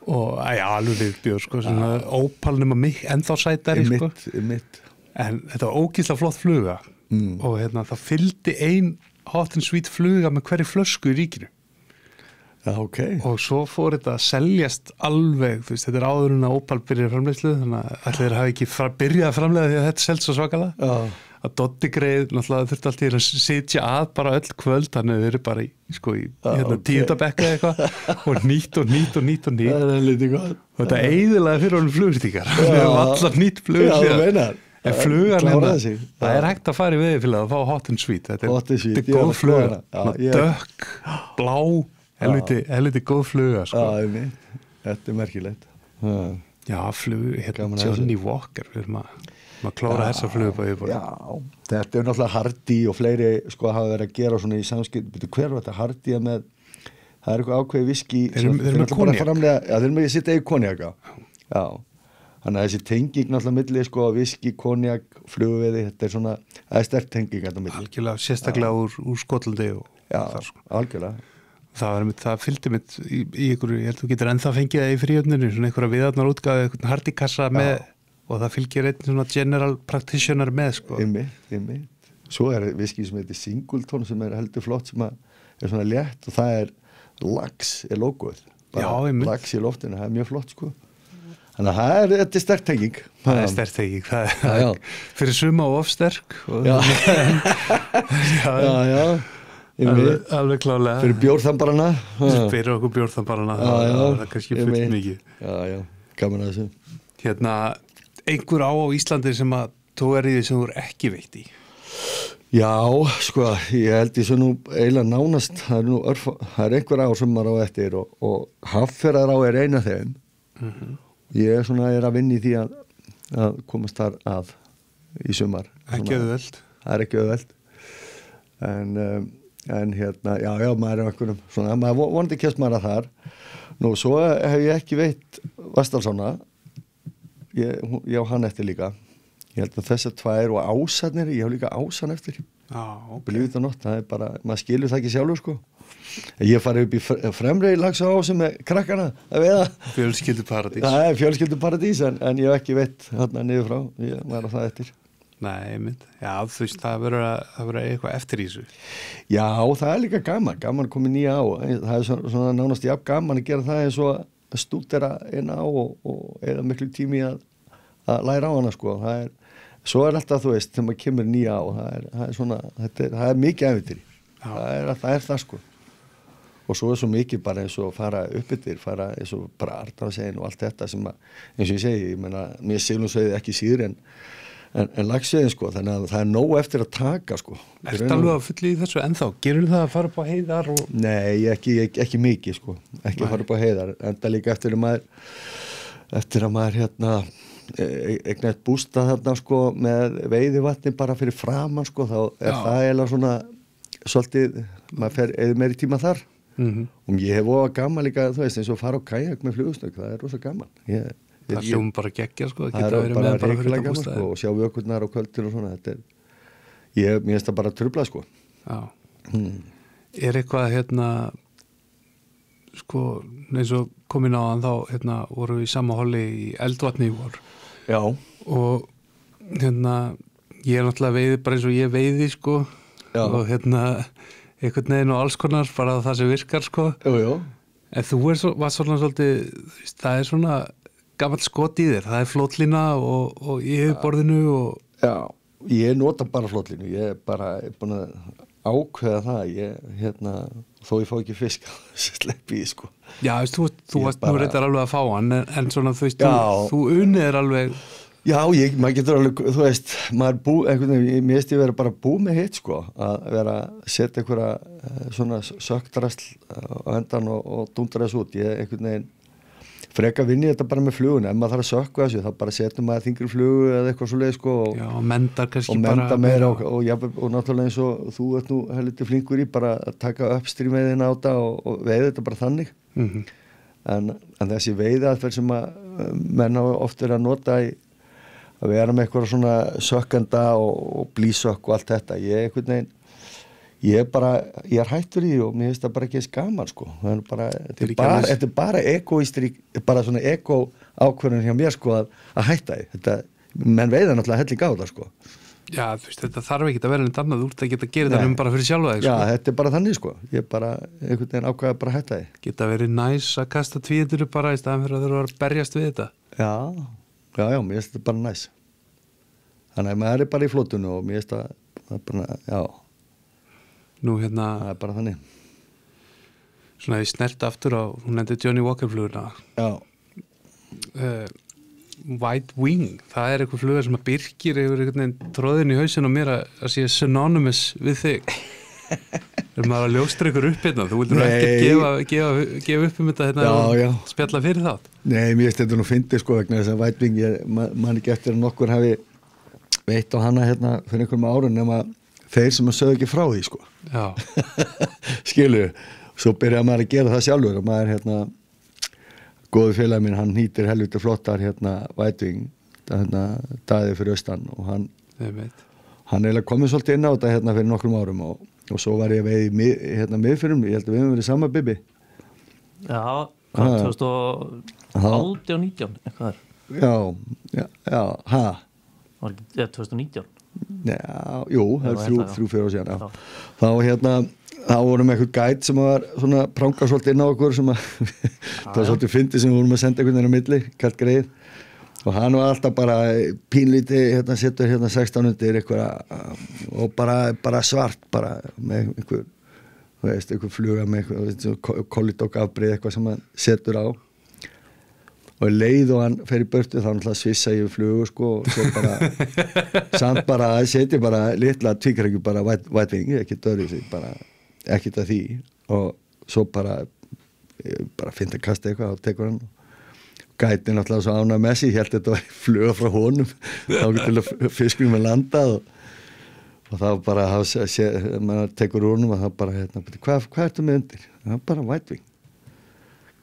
og alveg viðbjóð sko, svona ópalnum að ennþá sætari sko. Mitt. En þetta var ógeðslega flott fluga og það fylgdi ein Hot and Sweet fluga með hverju flösku í ríkinu. Já, ok. Og svo fór þetta að seljast alveg, þú veist, þetta er áður en að Opal byrjaði framleiðslu, þannig að allir þeir hafi ekki byrjað að framleiða því að þetta selst svo svakalega. Já. Að Dotti greið, náttúrulega þurfti alltaf að sitja að bara öll kvöld, þannig að þeir eru bara í 10. bekka eitthvað og nýtt. Það er lítið gott. Og þetta eyðilega fyrir honum flugurtíkar. Það er allar nýtt flugur. Já, þú meinar. En flugan það er hægt að fara í veiðifélag að fá Hot and Sweet. Þetta er góð fluga. Dökk, blá, helviti góð fluga. Já, þetta er merkilegt. Já, Johnny Walker, við erum að klóra þessa flugu på yfirbúri. Já, þetta er náttúrulega Hardy og fleiri hafa verið að gera svona í samskipt. Hver var þetta Hardy með, það er eitthvað ákveði viski. Þeir eru með konjak. Já, þeir eru með að sitja í konjaka. Já. Þannig að þessi tenging náttúrulega milli viski, konjak, fluguveiði, þetta er svona, það er sterk tenging þetta milli. Algjörlega, sérstaklega úr Skotlandi og þar sko. Algjörlega. Það fylgdi mitt í ykkur, ég held að þú getur ennþá fengið það í fríöfninu, svona einhverja viðarnar útgáðu, einhvern hardikassa með og það fylgir einn svona general practitioner með sko. Einmitt. Svo er viski sem heitir Singleton sem er heldur flott sem er svona létt og það er lax, er logoð. Já, einmitt. Lax í loftinu, það er mjög flott sko. Þannig að þetta sterk tenging. Það sterk tenging, já. Fyrir suma og ofsterk. Já. já. Alveg klálega. Fyrir bjórþambarana. Fyrir okkur bjórþambarana, það er kannski fullt mikið. Já, gaman að þessu. Hérna, einhver á Íslandi sem að þú í því sem þú ekki veitt í? Já, sko, ég held ég svo nú eiginlega nánast, það er einhver ár sem maður á eftir og Hafnarfjarðará er eina þeim. Ég er að vinna í því að komast þar að í sumar. Ekki auðvelt. Það er ekki auðvelt. En hérna, já, maður einhverjum svona, maður vonandi kemst maður að þar. Nú, svo hef ég ekki veitt Vatnsdalsána. Ég á hann eftir líka. Ég held að þessar tvær og Ásarnir, ég hef líka Ásan eftir. Já, ok. Lífið það nótt, það er bara, maður skilur það ekki sjálfur, sko. Ég farið upp í fremri Laxá sem með krakkana að veiða. Fjölskylduparadís. Það er fjölskylduparadís, en ég hef ekki veitt hérna niður frá, ég var á það eftir. Nei, já, þú veist, það verður eitthvað eftir í þessu. Já, það er líka gaman komið nýja á. Það er svona nánast jafn gaman að gera það eins og að stúdera inn á og eða miklu tími að læra á hana, sko. Svo er alltaf, þú veist, þegar maður kemur nýja á, það er svona, það er mikið ævintýri. Það er það, sko. Og svo er svo mikið bara eins og fara upp yfir, fara eins og bara Arnarnesveginn og allt þetta sem að, eins og ég segi, ég meina, mér Silungsveiði ekki síður en Laxveiðin, sko, þannig að það er nóg eftir að taka, sko. Ertu alveg að fulli í þessu ennþá? Gerur það að fara upp á heiðar? Nei, ekki mikið, sko. Ekki fara upp á heiðar. Enda líka eftir að maður hérna eignast bústað þarna, sko, með veiðivatni bara fyrir framan, sko, þá er það eiginlega svona svolítið, maður fer eða meiri tíma þar. Og ég hef ofað gaman líka, þú veist, eins og fara á kajak með flugustökk, það er rosa gaman. Það hljóum bara geggja, sko, það geta verið með bara fyrir gaman, sko, og sjá vökurnar á kvöldin og svona, mér finnst það bara truflað, sko. Já. Er eitthvað, hérna, sko, eins og komin á hann þá, hérna, voru við í sama holli í Eldvatni í vor. Já. Og, hérna, ég er náttúrulega veiði bara eins og ég veiði, sko. Já. Og, hérna, einhvern veginn og alls konar, bara það sem virkar, sko. Jú. En þú var svona svolítið, það er svona gamall skot í þér, það er flótlína og í yfirborðinu og... Já, ég nota bara flótlínu, ég er bara búin að ákveða það, hérna, þó ég fá ekki fisk sleppi í, sko. Já, þú varst nú reyndar alveg að fá hann, en svona, þú veist, þú unnið alveg... Já, maður getur alveg, þú veist, einhvern veginn, mér veist ég vera bara búið með hitt, sko, að vera að setja einhverja svona sökdrasl á endan og dundra þessu út. Ég einhvern veginn freka vinni þetta bara með flugun, ef maður þarf að sökka þessu, þá bara setjum maður þingri flugu eða eitthvað svo leið, sko. Já, og mendar kannski bara. Og menda meira og náttúrulega eins og þú ert nú helviti flinkur í bara að taka uppstrím veiðina á þetta og veiða þetta bara þannig. En þessi veiðaðferð sem að menn oft er að nota í að vera með eitthvað svona sökkenda og blísökk og allt þetta, ég er hættur í og mér finnst það bara ekki eins gaman, sko. Þetta er bara egoístri, bara svona ego ákvörðun hjá mér, sko, að hætta því. Þetta, menn veiða náttúrulega helling á það, sko. Já, þú veist, þetta þarf ekki að vera neitt annað, þú ert að geta að gera þetta bara fyrir sjálfa þig, sko. Já, þetta er bara þannig, sko. Ég bara, einhvern veginn ákveða bara að hætta því. Geta verið næs að kasta tvíhyrndir bara í staðan fyrir að þurfa að berjast við þetta. Já, mér finnst þetta bara næs. Þannig að maður er bara í flótunni og mér finnst það bara, já. Nú, hérna... Það er bara þannig. Svona, ég snert aftur á, hún nefndi Johnny Walker-fluguna. Já. White Wing, það er eitthvað fluga sem að Birkir yfir einhvern veginn tróðin í hausinn og mér að sé synonymous við þig. Er maður að ljóstra ykkur upp hérna? Þú vildur ekkert gefa upp þetta hérna og spjalla fyrir þátt? Nei, mér finnst þetta nú fyndið, sko, vegna þess að White Wing, man ekki eftir að nokkur hafi veitt á hana hérna fyrir einhverjum árun nema þeir sem að sögðu ekki frá því, sko. Já. Skilur, svo byrjaði maður að gera það sjálfur og maður hérna, góðu félagi minn, hann nýtir helviti flottar hérna White Wing, hérna Daði fyrir austan og hann eiginlega komið svolítið inn á þetta hérna fyrir nokkrum árum og svo var ég veið í hérna miðfyrum, ég held að við höfum verið sama Bibi. Já, 2018 og 19, eitthvað þar. Já, ha? Var ekki 2019? Já, jú, það er 3-4 ár síðan, já. Þá hérna, þá vorum við eitthvað gæt sem var svona prangað svolítið inn á okkur sem að það var svolítið fyndið sem við vorum að senda einhvern veginn á milli, kallt greið og hann var alltaf bara pínlítið, setur 16 undir eitthvað og bara svart bara með einhver, þú veist, einhver fluga með einhver kollidókafbrið eitthvað sem hann setur á og leið og hann fer í burtu þá náttúrulega svissa yfir flugu sko og svo bara samt bara setja bara litla tvíkrækju bara whiting, ekki dörri sig bara ekkert að því og svo bara finna að kasta eitthvað og tekur hann gæti náttúrulega svo ánað með sig, ég held að þetta var fluga frá honum þá til að fiskurinn með landað og þá bara maður tekur úr honum og þá bara hvað ertu með undir? Það var bara whiting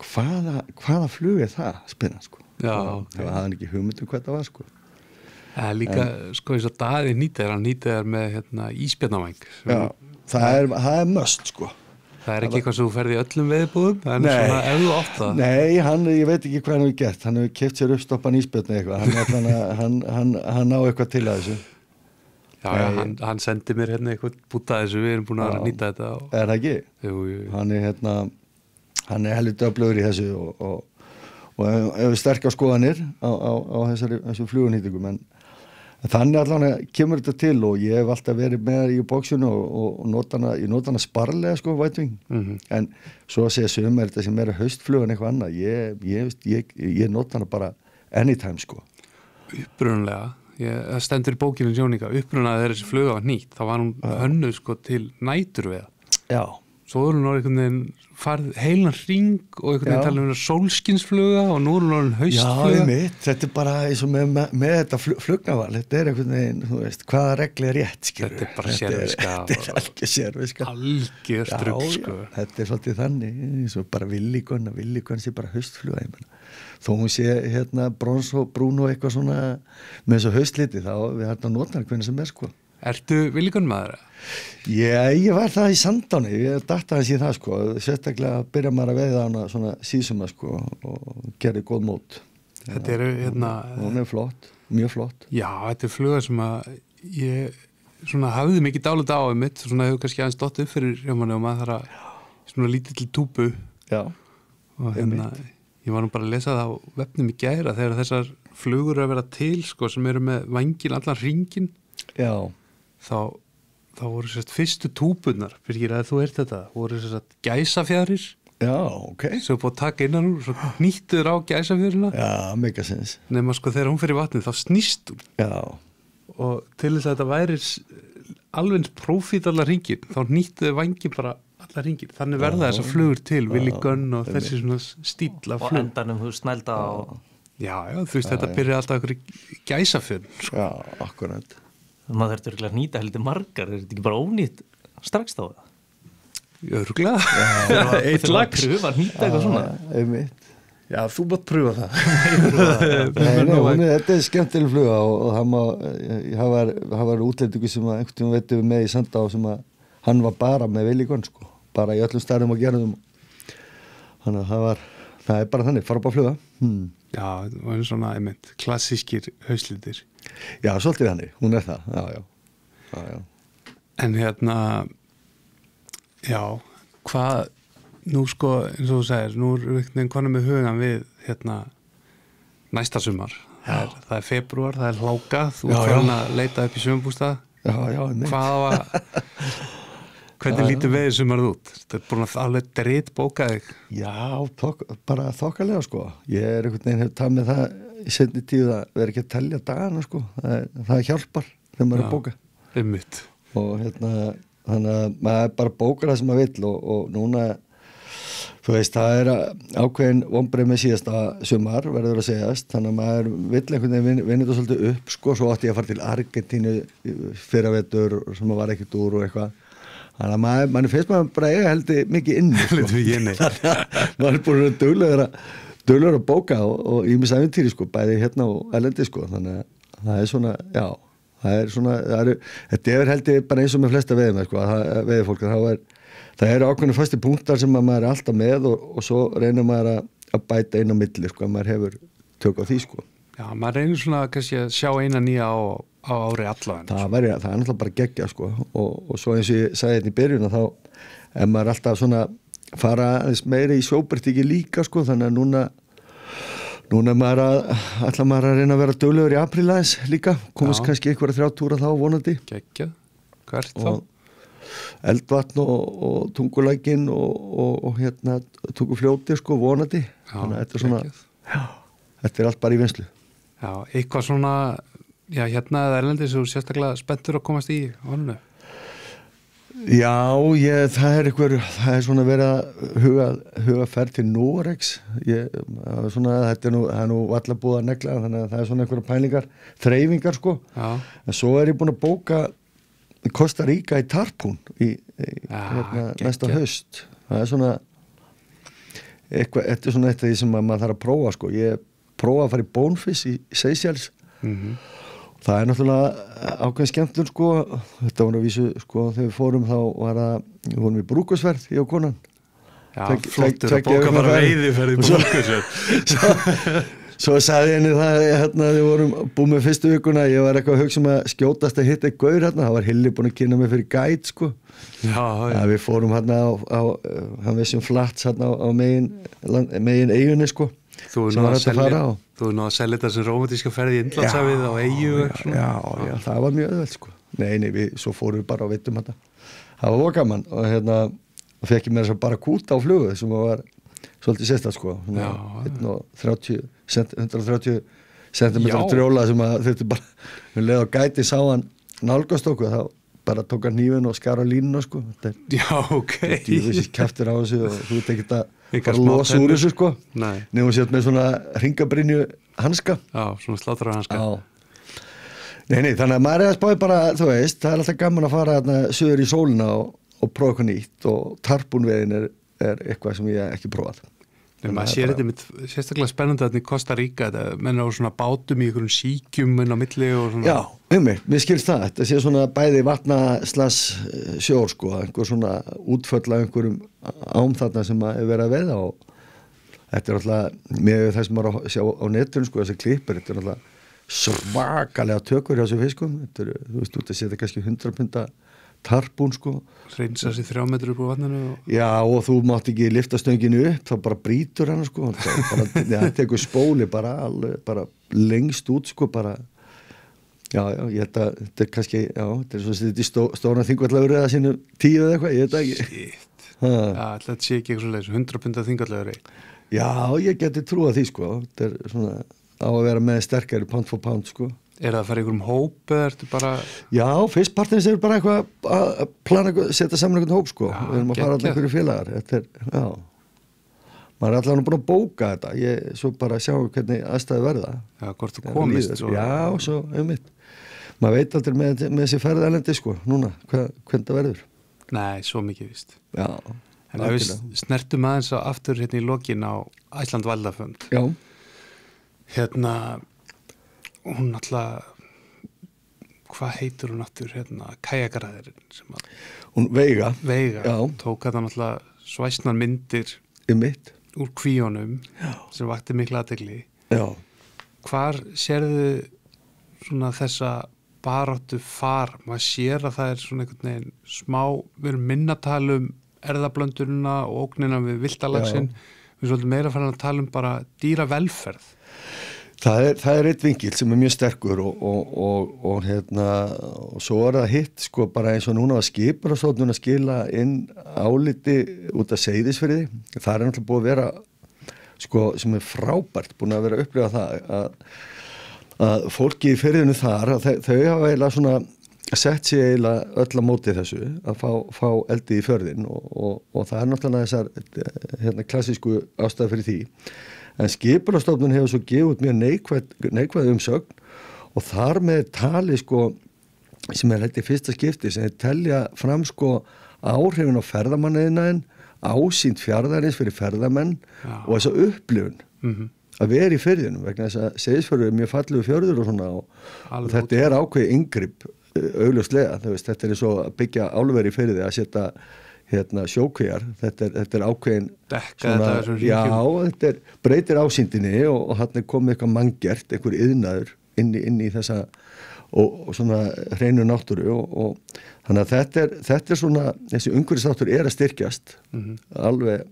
hvaða flug það spinna sko það hafði hann ekki hugmynd hvað það var sko líka sko eins og Daði hann nýtir með ísbjarnavæng það er must sko það er ekki eitthvað sem þú ferði í öllum veðbúðum það er svona ef þú átt það nei, ég veit ekki hvað hann hefur gert hann hefur keypt sér uppstoppan ísbjarni eitthvað hann á eitthvað til að þessu hann sendi mér eitthvað búta þessu við erum búin að nýta þetta er það ekki? Jú. Hann er heldur öflugur í þessu og hefur sterkar skoðanir á þessu flugunýtingum en þannig allavega kemur þetta til og ég hef alltaf verið með í bóksinu og ég nota hana sparlega sko whiting en svo að segja sum þetta sem er haustflugan eitthvað annað ég nota hana bara anytime sko upprunalega það stendur í bókinu Sjóninga upprunalega þegar þessi fluga var nýtt þá var hún hönnuð sko til næturveiða svo er hún einhvern veginn farið heilan hring og einhvern veginn tala sólskinsfluga og nú er hún haustfluga þetta er bara eins og með þetta flugnaval þetta er einhvern veginn, þú veist, hvaða regli er rétt skilur. Þetta er bara sérviska þetta er algjör sérviska algjör strugg sko þetta er svolítið þannig, eins og bara villigunn sé bara haustfluga þó hún sé brons og brún og eitthvað svona með þessu haustliti þá við hættum að nota hann hvernig sem er sko Ertu villigunn maður? Ég var það í Sandáni, ég datta hans í það sko, sérstaklega byrja maður að veiða hana svona síðsumma sko og gerði góð mót. Þetta eru hún er flott, mjög flott. Já, þetta er fluga sem að ég svona hafði mikið dálit á mitt, svona hefur kannski aðeins dott upp fyrir hjómanni og maður þarf að svona lítill túbu. Já. Og ég var nú bara að lesa það á vefnum í gæra þegar þessar flugur eru að vera til sko sem eru með vængin allan hringin. Já. Þá voru sérst fyrstu túpunar fyrir að þú þetta, voru sérst gæsafjarir sem búið að taka innan úr svo nýttur á gæsafjörina megasens nema sko þegar hún fyrir vatnið þá snýst hún og til þess að þetta væri alveg prófít allar hringin þá nýttuði vangi bara allar hringin þannig verða þessar flugur til villigunn og þessi svona stíl af flug og endanum þú snælda á já, þú veist þetta byrjaði alltaf einhverju gæsafjörn sko. Já, akkurat maður þurftur að nýta heldur margar er þetta ekki bara ónýtt strax þá það? Örugglega eitt lags pröfa að nýta eitthvað svona já, þú mátt pröfa það þetta er skemmtileg fluga og það var útlendingu sem einhvern tíma veitum við með í Sandá sem að hann var bara með villigunn sko bara í öllum stærðum og gerðum þannig að það er bara þannig, fara upp á fluga Já, og einn svona klassískir hauslitir Já, svolítið þannig, hún er það já. En já, hvað nú sko, eins og þú segir nú er einhvern veginn með hugan við næsta sumar það er febrúar, það er hláka þú ert farin að leita upp í sumarbústað hvernig lítur veðið sumarið út? Þetta er búin að alveg dritt bókað þig Já, bara þokkalega sko ég er einhvern veginn hefur tað með það í seinni tíu að vera ekki að telja dagana sko það hjálpar þegar maður er að bóka einmitt og þannig að maður bara bókar það sem maður vill og núna þú veist, það er ákveðin vonbrigði með síðasta sumar verður að segjast, þannig að maður vill einhvern veginn vinna þetta svolítið upp sko, svo átti ég að fara til Argentínu fyrravetur sem var ekkert úr og eitthvað þannig að mann finnst maður bara eiga heldur mikið inni sko. Þannig að maður er búin að duglegur að bóka og ýmis ævintýri sko, bæði hérna og erlendi sko, þannig að það er svona, já þetta er heldur bara eins og með flesta veiðum sko, veiðfólk, það eru ákveðnir fastir punktar sem maður er alltaf með og svo reynir maður að bæta inn á milli sko, maður hefur tök á því sko. Já, maður reynir svona kannski að sjá eina nýja á ári allavega. Það er náttúrulega bara geggja sko og svo eins og ég sagði þetta í byrjun að þá er maður alltaf svona fara meira í sjóbertíki líka sko, þannig að Núna ætla maður að reyna að vera duglegur í apríl aðeins líka, komast kannski einhverja 3 túra þá vonandi. Geggjað, hvert þá? Eldvatn og Tungulækinn og hérna Tungufljóti sko vonandi. Þannig að þetta er svona, þetta er allt bara í vinnslu. Já, eitthvað svona, já hérna eða erlendis þú sérstaklega spenntur að komast í honum? Já, það er svona verið að huga ferð til Noregs. Það er nú allar búið að negla, þannig að það er svona einhverja pælingar, þreifingar sko. Já. En svo er ég búin að bóka Costa Rica í Tarpún næsta haust. Það er svona eitthvað, þetta er svona eitthvað sem maður þarf að prófa sko. Ég prófa að fara í Bonefish í Seychelles. Það er náttúrulega ákveðin skemmtun sko, þetta var að vísu sko þegar við fórum þá við vorum í brúkusverð, ég og konan. Já, flottur að bóka bara veiðiferð í brúkusverð. Svo sagði henni það, hérna við vorum búið með fyrstu vikuna, ég var eitthvað að hugsa að skjótast að hitta gaur hérna, það var Hilli búin að kynna mig fyrir guide sko. Já. Við fórum hérna hann vissum flats hérna á megin eyjunni sko. Þú er nú að selja þetta sem rómantíska ferð í Indlandshafið á eyju. Já, það var mjög auðvelt sko. Nei, svo fórum við bara og veitum þetta. Það var gaman og hérna fekk ég mér þess að bara kúta á flugu sem var svolítið sérstætt sko. 130 cm drjóla sem að þetta bara, við leið á gæti sá hann nálgast okkur, þá bara tók hann hnífinn og skar á línuna sko. Já, ok. Þessi kjaftir á þessu og þú veit ekki að losa úr þessu sko. Nefnum sér með svona hringabrynju hanska. Já, svona slátra hanska. Nei, þannig að maður er að spáði bara, þú veist, það er alltaf gaman að fara þarna suður í sólina og prófa eitthvað nýtt og tarpúnveiðin er eitthvað sem ég ekki prófað. Maður sér þetta með sérstaklega spennandi þarna í Costa Rica, þetta menn á svona bátum í einhverjum síkjum inn á milli og svona. Já, mér skilst það, þetta sé svona bæði vatna/sjór sko, einhver svona útföll af einhverjum ám þarna sem er verið að veiða og þetta er alltaf, með það sem maður að sjá á netun sko, þessi klippur, þetta er alltaf svakalega tökur hjá þessu fiskum, þetta er, þú veist, út að setja kannski 100 punda tarpún sko. Reynsa sér 3 metrur upp á vatninu og... Já, og þú mátt ekki lyfta stönginu upp, þá bara brýtur hann sko, það tekur spóli bara lengst út sko, bara já, ég held að þetta er kannski, já, þetta er svo að þetta er stóran þingvallagur eða sínu 10 eða eitthvað, ég veit ekki. Já, þetta sé ekki eitthvað leys, 100 punda þingvallagur. Já, ég geti trúað því sko, þetta er svona á að vera með sterkari pound for pound sko. Er það að fara einhverjum hóp eða ertu bara... Já, fyrst partins er bara eitthvað að plana, setja saman einhvern hóp sko. Við erum að fara allir einhverju félagar. Þetta er, já. Maður er allavega búin að bóka þetta. Svo bara sjá hvernig aðstæði verða. Já, hvort þú komist. Svo... Já, svo einmitt. Maður veit aldrei með þessi ferðalendi sko, núna, hvernig það verður. Nei, svo mikið víst. Já. En ef við snertum aðeins aftur hérna í lokin á Iceland Wildlife. Já. Hérna... Hún alltaf, hvað heitir hún aftur, hérna, kajakaræðirinn sem að... Hún Veiga, já. Tók þetta alltaf svæsnar myndir úr kvíunum sem vakti mikla athygli. Já. Hvar sérðu svona þessa baráttu far? Maður sér að það er svona einhvern veginn smá, við erum minna að tala um erðablöndurina og ógnina við viltalaxinn. Við erum svolítið meira að fara að tala um bara dýravelferð. Það er eitt vingil sem er mjög sterkur og hérna og svo er það hitt sko bara eins og núna að skipulagsstofnun að skila inn áliti út af Seyðisfirði. Það er náttúrulega búið að vera sko sem er frábært búin að vera að upplifa það að fólki í firðinu þar að þau hafa eiginlega svona sett sig eiginlega öll á móti þessu að fá eldi í förðin og það er náttúrulega þessar hérna klassísku ástæður fyrir því. En skipulagsstofnun hefur svo gefið út mjög neikvæð umsögn og þar með tali sko sem er þetta í fyrsta skipti sem þeir telja fram sko áhrifin á ferðamanniðnaðinn, ásýnd fjarðarins fyrir ferðamenn og þessa upplifun að vera í firðinum vegna þess að Seyðisfjörður er mjög fallegu fjörður og svona og þetta er ákveðið inngrip augljóslega, þetta er eins og að byggja álver í firði að setja hérna sjókvíar, þetta er ákveðin dekka þetta þessum ríkjum. Já, þetta breytir ásýndinni og hann er komið eitthvað manngert, einhver iðnaður inn í þessa og svona hreinu náttúru og þannig að þetta er svona, þessi umhverfisþáttur er að styrkjast alveg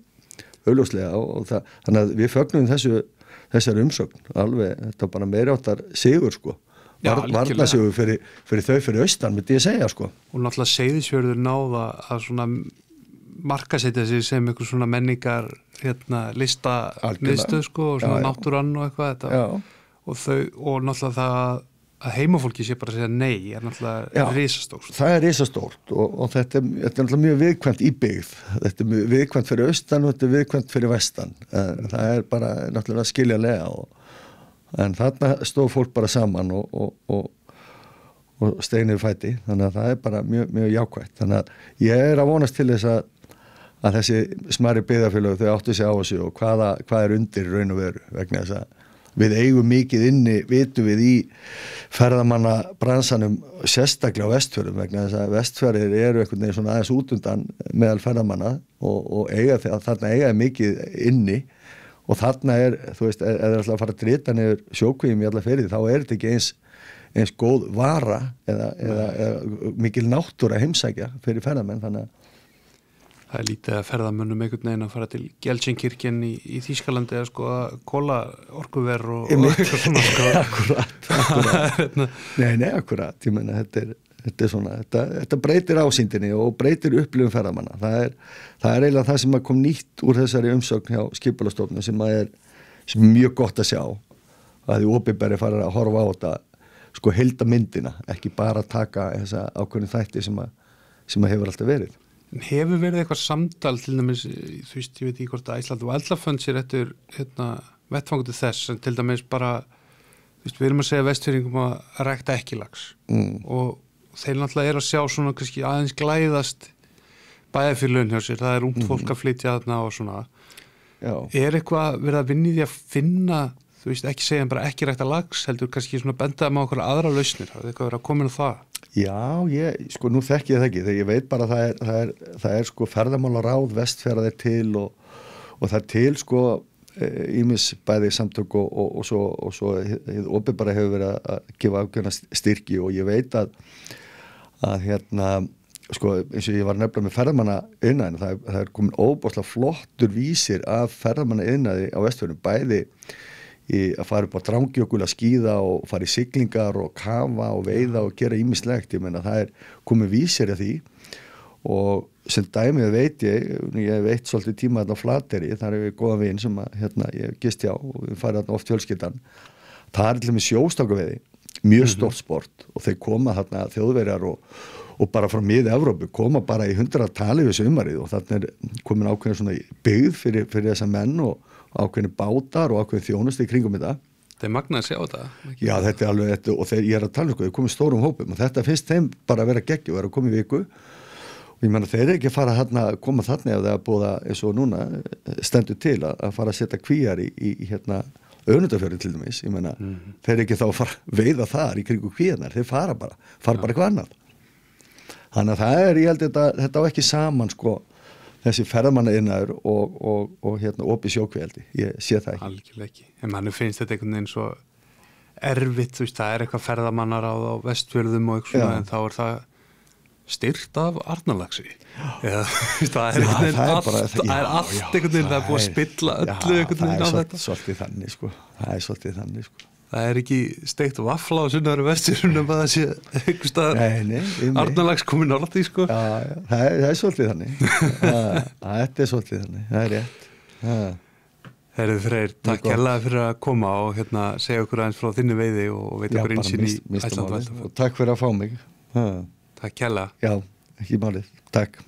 augljóslega og þannig að við fögnum þessu þessar umsögn, alveg, þetta bara meiri áttar sigur sko, varna sigur fyrir þau fyrir austan, myndi ég segja sko. Og náttúrulega Seyðisfjörður náða að svona markasetja sig sem einhver svona menningar lista miðstöð sko, og svona náttúran og eitthvað þetta, og náttúrulega það að heimafólki sé bara að segja nei er náttúrulega risastórt. Það er risastórt og þetta er náttúrulega mjög viðkvæmt í byggð. Þetta er mjög viðkvæmt fyrir austan og þetta er viðkvæmt fyrir vestan. Það er bara náttúrulega skiljanlega en þarna stóð fólk bara saman og steinir fæti, þannig að það er bara mjög, mjög jákvætt. Þannig að ég er að vonast til þess að þessi smærri byggðarfélög þau áttu sig á þessu og hvað er undir raun og veru vegna þess að við eigum mikið inni, vitum við í ferðamanna bransanum sérstaklega á Vestfjörðum vegna þess að Vestfjörðir eru einhvern veginn svona aðeins út undan meðal ferðamanna og þarna eiga mikið inni og þarna þú veist, ef það er alltaf að fara að drita niður sjókvíum í alla ferði, þá er þetta ekki eins góð vara eða mikil náttúra heimsækja fyrir ferðamenn, þannig að það er lítið að ferðamönnum einhvern veginn að fara til Gelsenkirkjen í Þýskalandi eða sko að kóla orkuver og eitthvað svona sko. Akkurat. Nei, akkurat. Ég meina, þetta er svona, þetta breytir ásýndinni og breytir upplifun ferðamanna. Það er eiginlega það sem kom nýtt úr þessari umsögn hjá Skipulagsstofnun sem er mjög gott að sjá. Að því opinberi fara að horfa á þetta, sko heildamyndina, ekki bara taka þessa ákveðnu þætti sem hefur alltaf verið. Hefur verið eitthvað samtal til dæmis, þú veist, ég veit ekki hvort að Iceland og Eldlafönd sér eftir vettfangur til þess, en til dæmis bara, þú veist, við erum að segja Vestfirðingum að rækta ekki lax og þeir náttúrulega eru að sjá svona kannski aðeins glæðast bæjarfélögin hjá sér, það er ungt fólk að flytja þarna og svona. Já. Er eitthvað verið að vinna í því að finna, þú veist, ekki segja bara ekki rækta lax, heldur kannski svona bendaði með okkur aðra lausnir, það er eitthvað verið að koma inn á það? Já, sko nú þekki ég það ekki, þegar ég veit bara að það er sko ferðamálaráð Vestfjarðar til og það er til sko ýmis bæði samtök og svo opinbera hefur verið að gefa ákveðna styrki og ég veit að sko eins og ég var nefnilega með ferðamanna það er komin óbúslega flottur vísir af ferðamanna iðnaði á Vestfjörðum, bæði að fara upp á Drangjökul að skíða og fara í siglingar og kafa og veiða og gera ýmislegt, ég meina það er komið vísir af því og sem dæmið veit ég veit svolítið tíma þarna á Flateyri, þar er við góða vin sem ég gist hjá og við farið þarna oft fjölskyldan, það er til með sjóstákaveiði, mjög stórt sport og þeir koma þarna Þjóðverjar og bara frá Mið-Evrópu koma bara í 100-tali við sumarið og þarna er komin ákveðin svona byggð fyrir þessa menn og ákveðin bátar og ákveðin þjónustu í kringum þetta. Það er magnað að sjá þetta. Já, þetta er alveg þetta og ég er að tala þau komið stórum hópum og þetta finnst þeim bara að vera geggju og vera að koma í viku og ég meina þeir eru ekki að fara að koma þarna ef það er búið að eins og núna stendur til að fara að setja kvíar í Önundarfjörðinn til dæmis, ég meina þeir eru ekki þá að fara að veiða þar í kringu kvíarnar, þeir fara bara eitthvað annað. Þannig að það er, ég held þetta á ekki saman sko þessi ferðamannaðinnaður og opið sjókvíaldi, ég sé það ekki. Algjörlega ekki, en manni finnst þetta einhvern veginn svo erfitt, þú veist, það er eitthvað ferðamannar á Vestfjörðum og eitthvað svona, en þá er það styrt af Arnarlaxi. Eða, það er einhvern veginn allt einhvern veginn, það er búið að spilla öllu einhvern veginn á þetta. Það er svolítið þannig, sko. Það er ekki steikt vafla á sunnaður Vestfjörðum að það sé einhvers staðar Arnarlax komið nálægt í, sko. Já, það er svolítið þannig. Þetta er svolítið þannig, það er rétt. Heyrðu Freyr, takk hérlega fyrir að koma og segja okkur aðeins frá þinni veiði og veita okkur insýn í Iceland og Eldlafönd. Takk fyrir að fá mig. Takk hérlega. Já, ekki málið. Takk.